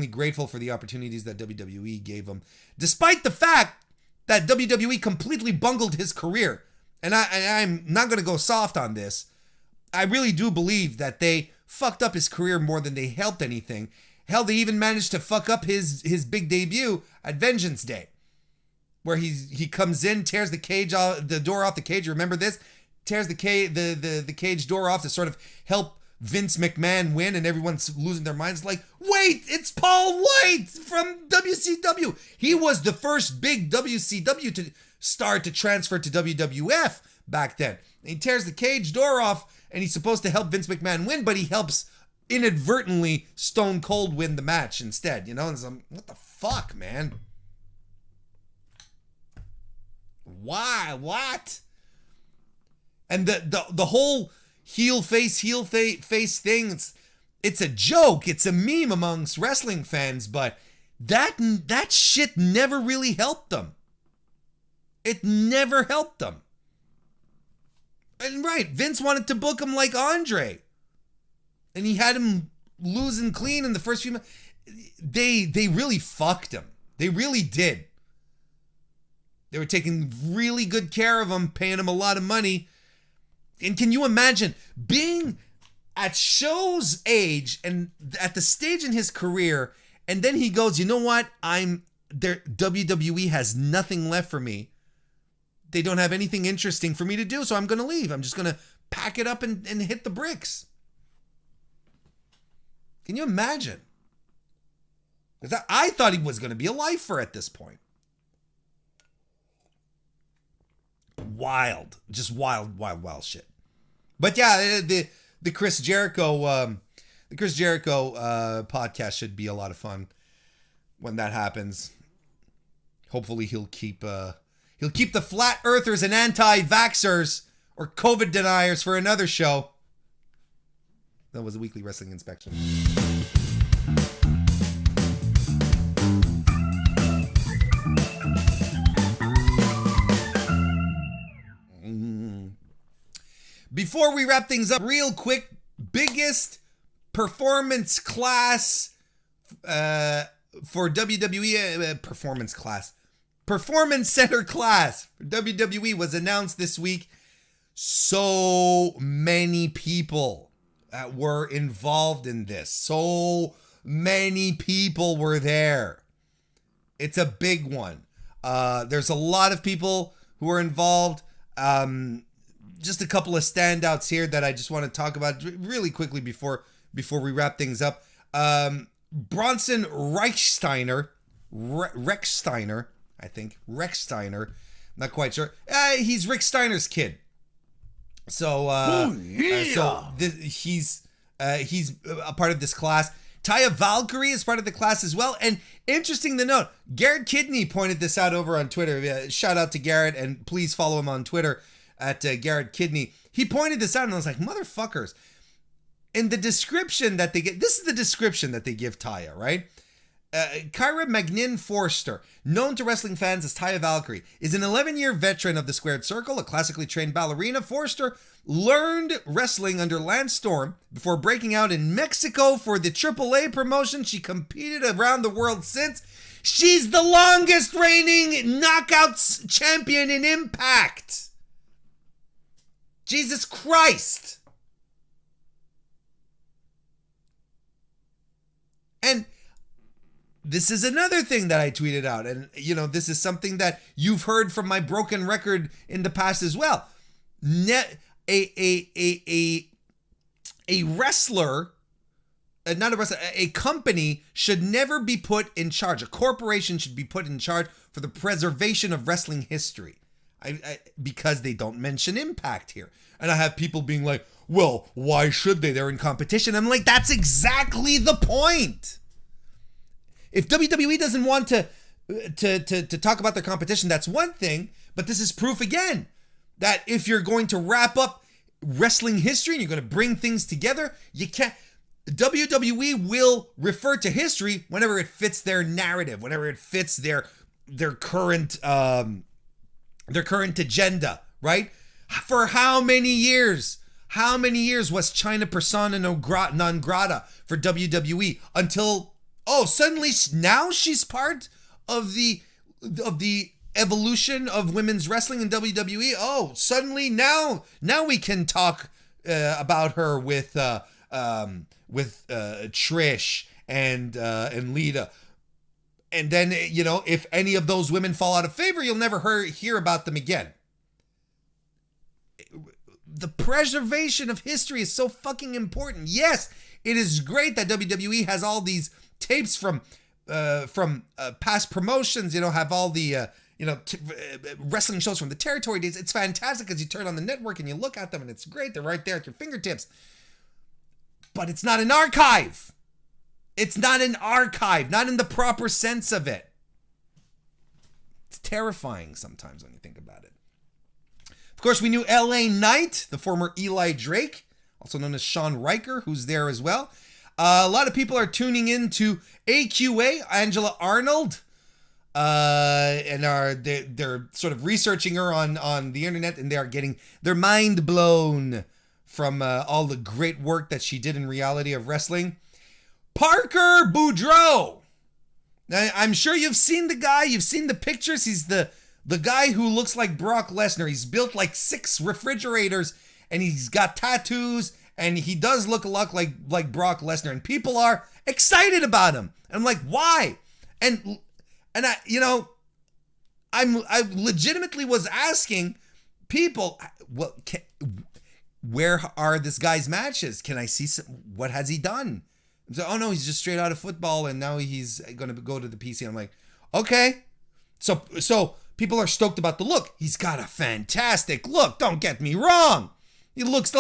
grateful for the opportunities that WWE gave him, despite the fact that WWE completely bungled his career. And I'm not going to go soft on this. I really do believe that they fucked up his career more than they helped anything. Hell, they even managed to fuck up his big debut at Vengeance Day, where he comes in, tears the door off the cage. Remember this? Tears the cage door off to sort of help Vince McMahon win, and everyone's losing their minds. Like, wait, it's Paul Wight from WCW. He was the first big WCW star to transfer to WWF back then. And he tears the cage door off, and he's supposed to help Vince McMahon win, but he helps inadvertently Stone Cold win the match instead. You know, and so, what the fuck, man? Why? What? And the whole heel face thing, it's a joke. It's a meme amongst wrestling fans, but that shit never really helped them. It never helped them. And right, Vince wanted to book him like Andre. And he had him losing clean in the first few months. They really fucked him. They really did. They were taking really good care of him, paying him a lot of money. And can you imagine being at Show's age and at the stage in his career, and then he goes, you know what? WWE has nothing left for me. They don't have anything interesting for me to do, so I'm going to leave. I'm just going to pack it up and hit the bricks. Can you imagine? Because I thought he was going to be a lifer at this point. Wild. Just wild shit. But yeah, the Chris Jericho podcast should be a lot of fun when that happens. Hopefully he'll keep the flat earthers and anti-vaxxers or COVID deniers for another show. That was a weekly wrestling inspection. Before we wrap things up, real quick, biggest performance class for WWE Performance Center class for WWE was announced this week. So many people were involved in this. So many people were there. It's a big one. There's a lot of people who are involved. Just a couple of standouts here that I just want to talk about really quickly before we wrap things up. Bronson Rechsteiner, I think. Rechsteiner. Not quite sure. He's Rick Steiner's kid. So, he's a part of this class. Taya Valkyrie is part of the class as well. And interesting to note, Garrett Kidney pointed this out over on Twitter. Shout out to Garrett, and please follow him on Twitter at Garrett Kidney. He pointed this out, and I was like, motherfuckers. In the description that they get, this is the description that they give Taya, right? Kyra Magnin Forster, known to wrestling fans as Taya Valkyrie, is an 11-year veteran of the Squared Circle, a classically trained ballerina. Forster learned wrestling under Lance Storm before breaking out in Mexico for the AAA promotion. She competed around the world since. She's the longest reigning Knockouts champion in Impact. Jesus Christ. And this is another thing that I tweeted out. And, this is something that you've heard from my broken record in the past as well. A wrestler, not a wrestler, a company should never be put in charge. A corporation should be put in charge for the preservation of wrestling history. Because they don't mention Impact here. And I have people being like, well, why should they? They're in competition. I'm like, that's exactly the point. If WWE doesn't want to talk about their competition, that's one thing. But this is proof again that if you're going to wrap up wrestling history and you're going to bring things together, you can't. WWE will refer to history whenever it fits their narrative, whenever it fits their current agenda, right? For how many years? How many years was China persona non grata for WWE until suddenly now she's part of the evolution of women's wrestling in WWE? Oh, suddenly now we can talk about her with Trish and Lita. And then, if any of those women fall out of favor, you'll never hear about them again. The preservation of history is so fucking important. Yes, it is great that WWE has all these tapes from past promotions, have all the, wrestling shows from the territory days. It's fantastic because you turn on the network and you look at them and it's great. They're right there at your fingertips. But it's not an archive. It's not an archive, not in the proper sense of it. It's terrifying sometimes when you think about it. Of course, we knew LA Knight, the former Eli Drake, also known as Sean Riker, who's there as well. A lot of people are tuning in to AQA, Angela Arnold, and they're sort of researching her on the internet, and they are getting their mind blown from all the great work that she did in reality of wrestling. Parker Boudreaux. Now, I'm sure you've seen the guy. You've seen the pictures. He's the guy who looks like Brock Lesnar. He's built like 6 refrigerators, and he's got tattoos, and he does look a lot like Brock Lesnar. And people are excited about him. And I'm like, why? And I legitimately was asking people, well, where are this guy's matches? Can I see what has he done? So, oh no, he's just straight out of football, and now he's going to go to the PC. I'm like, okay. So people are stoked about the look. He's got a fantastic look. Don't get me wrong. He looks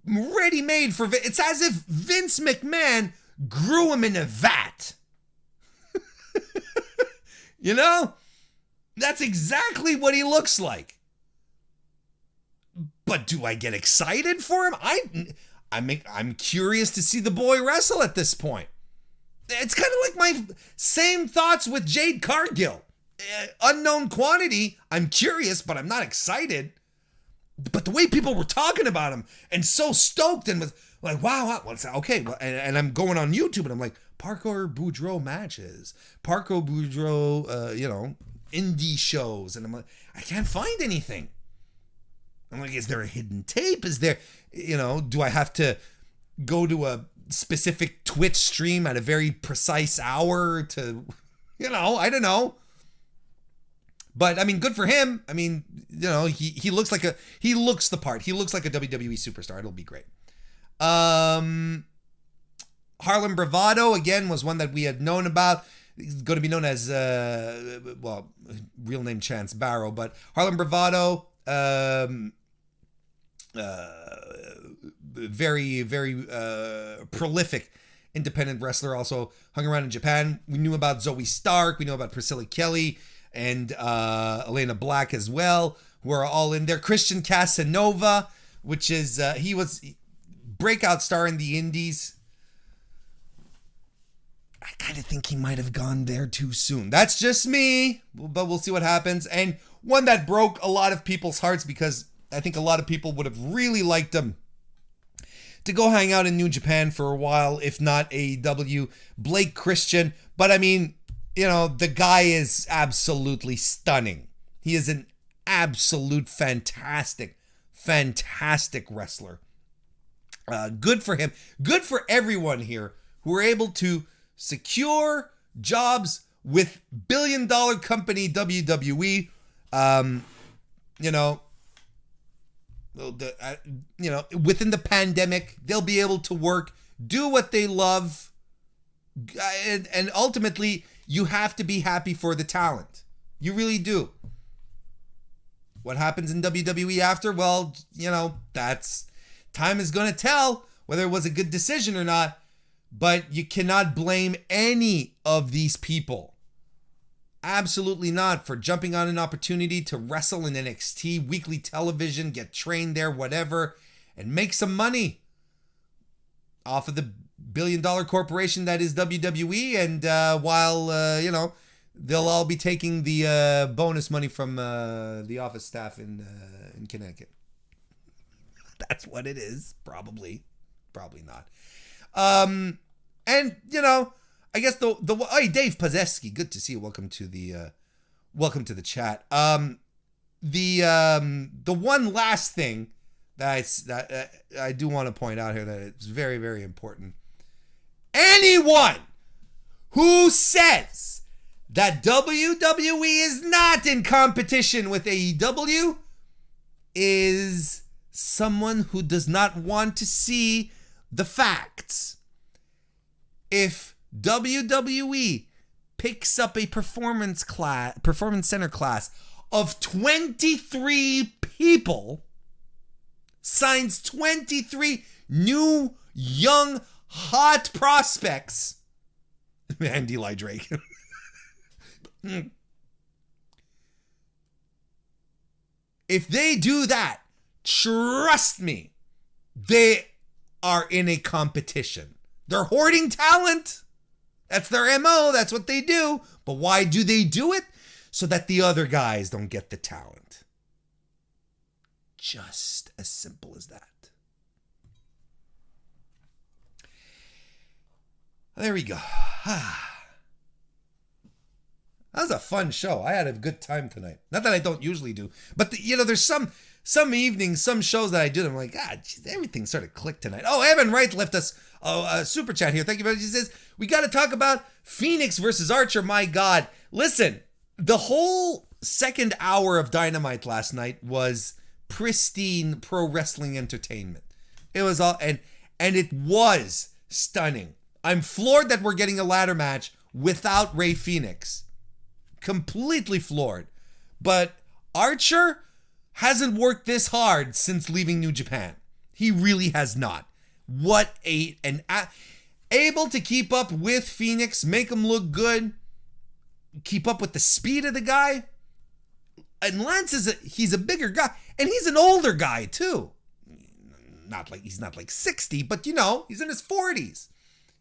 ready-made for. It's as if Vince McMahon grew him in a vat. That's exactly what he looks like. But do I get excited for him? I'm curious to see the boy wrestle at this point. It's kind of like my same thoughts with Jade Cargill. Unknown quantity. I'm curious, but I'm not excited. But the way people were talking about him and so stoked and was like, wow, what's that? Okay. Well, and I'm going on YouTube and I'm like, Parker Boudreaux matches, Parker Boudreaux, indie shows. And I'm like, I can't find anything. I'm like, is there a hidden tape? Is there, do I have to go to a specific Twitch stream at a very precise hour to, I don't know. But I mean, good for him. I mean, he looks the part. He looks like a WWE superstar. It'll be great. Harlem Bravado, again, was one that we had known about. He's going to be known as, real name Chance Barrow, but Harlem Bravado, very, very prolific independent wrestler. Also hung around in Japan. We knew about Zoe Stark. We know about Priscilla Kelly and Elena Black as well, who are all in there. Christian Casanova, which is, he was breakout star in the indies. I kind of think he might have gone there too soon. That's just me, but we'll see what happens. And one that broke a lot of people's hearts because I think a lot of people would have really liked him to go hang out in New Japan for a while, if not AEW. Blake Christian. But I mean, the guy is absolutely stunning. He is an absolute fantastic wrestler. Good for him. Good for everyone here who were able to secure jobs with billion-dollar company WWE. Within the pandemic, they'll be able to work, do what they love, and ultimately, you have to be happy for the talent. You really do. What happens in WWE after? Well, that's time is going to tell whether it was a good decision or not, but you cannot blame any of these people. Absolutely not, for jumping on an opportunity to wrestle in NXT, weekly television, get trained there, whatever, and make some money off of the billion-dollar corporation that is WWE. And while they'll all be taking the bonus money from the office staff in Connecticut. That's what it is. Probably not. I guess hey, Dave Pazeski, good to see you. Welcome to the chat. The one last thing that I do want to point out here that it's very, very important. Anyone who says that WWE is not in competition with AEW is someone who does not want to see the facts. If WWE picks up a performance center class of 23 people, signs 23 new, young, hot prospects. Man, Eli Drake. If they do that, trust me, they are in a competition. They're hoarding talent. That's their MO. That's what they do. But why do they do it? So that the other guys don't get the talent. Just as simple as that. There we go. That was a fun show. I had a good time tonight. Not that I don't usually do. But, there's some evenings, some shows that I do. I'm like, geez, everything sort of clicked tonight. Oh, Evan Wright left us a super chat here. Thank you very much. He says, we got to talk about Phoenix versus Archer. My God. Listen, the whole second hour of Dynamite last night was pristine pro wrestling entertainment. It was all, and it was stunning. I'm floored that we're getting a ladder match without Rey Fenix. Completely floored. But Archer hasn't worked this hard since leaving New Japan. He really has not. Able to keep up with Phoenix, make him look good, keep up with the speed of the guy. And Lance he's a bigger guy, and he's an older guy too. He's not like 60, but he's in his 40s.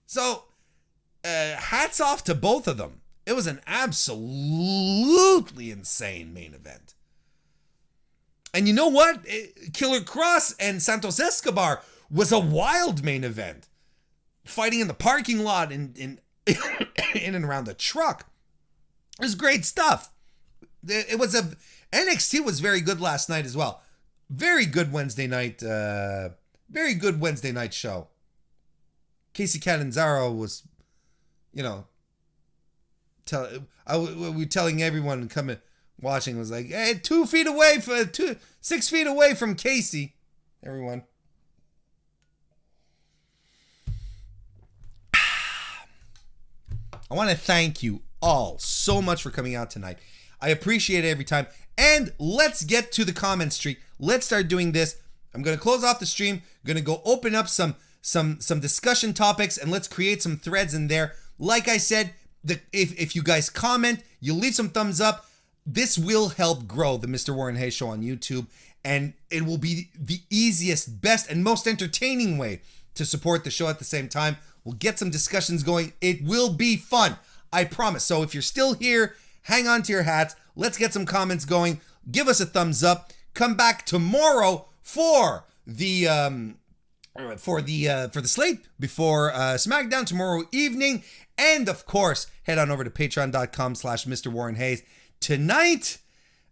So hats off to both of them. It was an absolutely insane main event. And you know what? Killer Cross and Santos Escobar was a wild main event. Fighting in the parking lot in and around the truck. It was great stuff. NXT was very good last night as well. Very good Wednesday night. Very good Wednesday night show. Casey Catanzaro was, we were telling everyone coming watching was like, hey, 6 feet away from Casey. Everyone. I want to thank you all so much for coming out tonight. I appreciate it every time. And let's get to the comment streak. Let's start doing this. I'm going to close off the stream. I'm going to go open up some discussion topics, and let's create some threads in there. Like I said, if you guys comment, you leave some thumbs up, this will help grow the Mr. Warren Hayes Show on YouTube, and it will be the easiest, best, and most entertaining way to support the show at the same time. We'll get some discussions going. It will be fun. I promise. So if you're still here, hang on to your hats. Let's get some comments going. Give us a thumbs up. Come back tomorrow for the slate before SmackDown tomorrow evening. And of course, head on over to patreon.com/MrWarrenHayes. Tonight,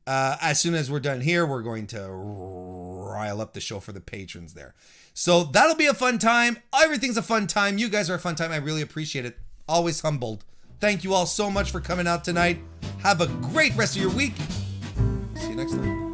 as soon as we're done here, we're going to rile up the show for the patrons there. So that'll be a fun time. Everything's a fun time. You guys are a fun time. I really appreciate it. Always humbled. Thank you all so much for coming out tonight. Have a great rest of your week. See you next time.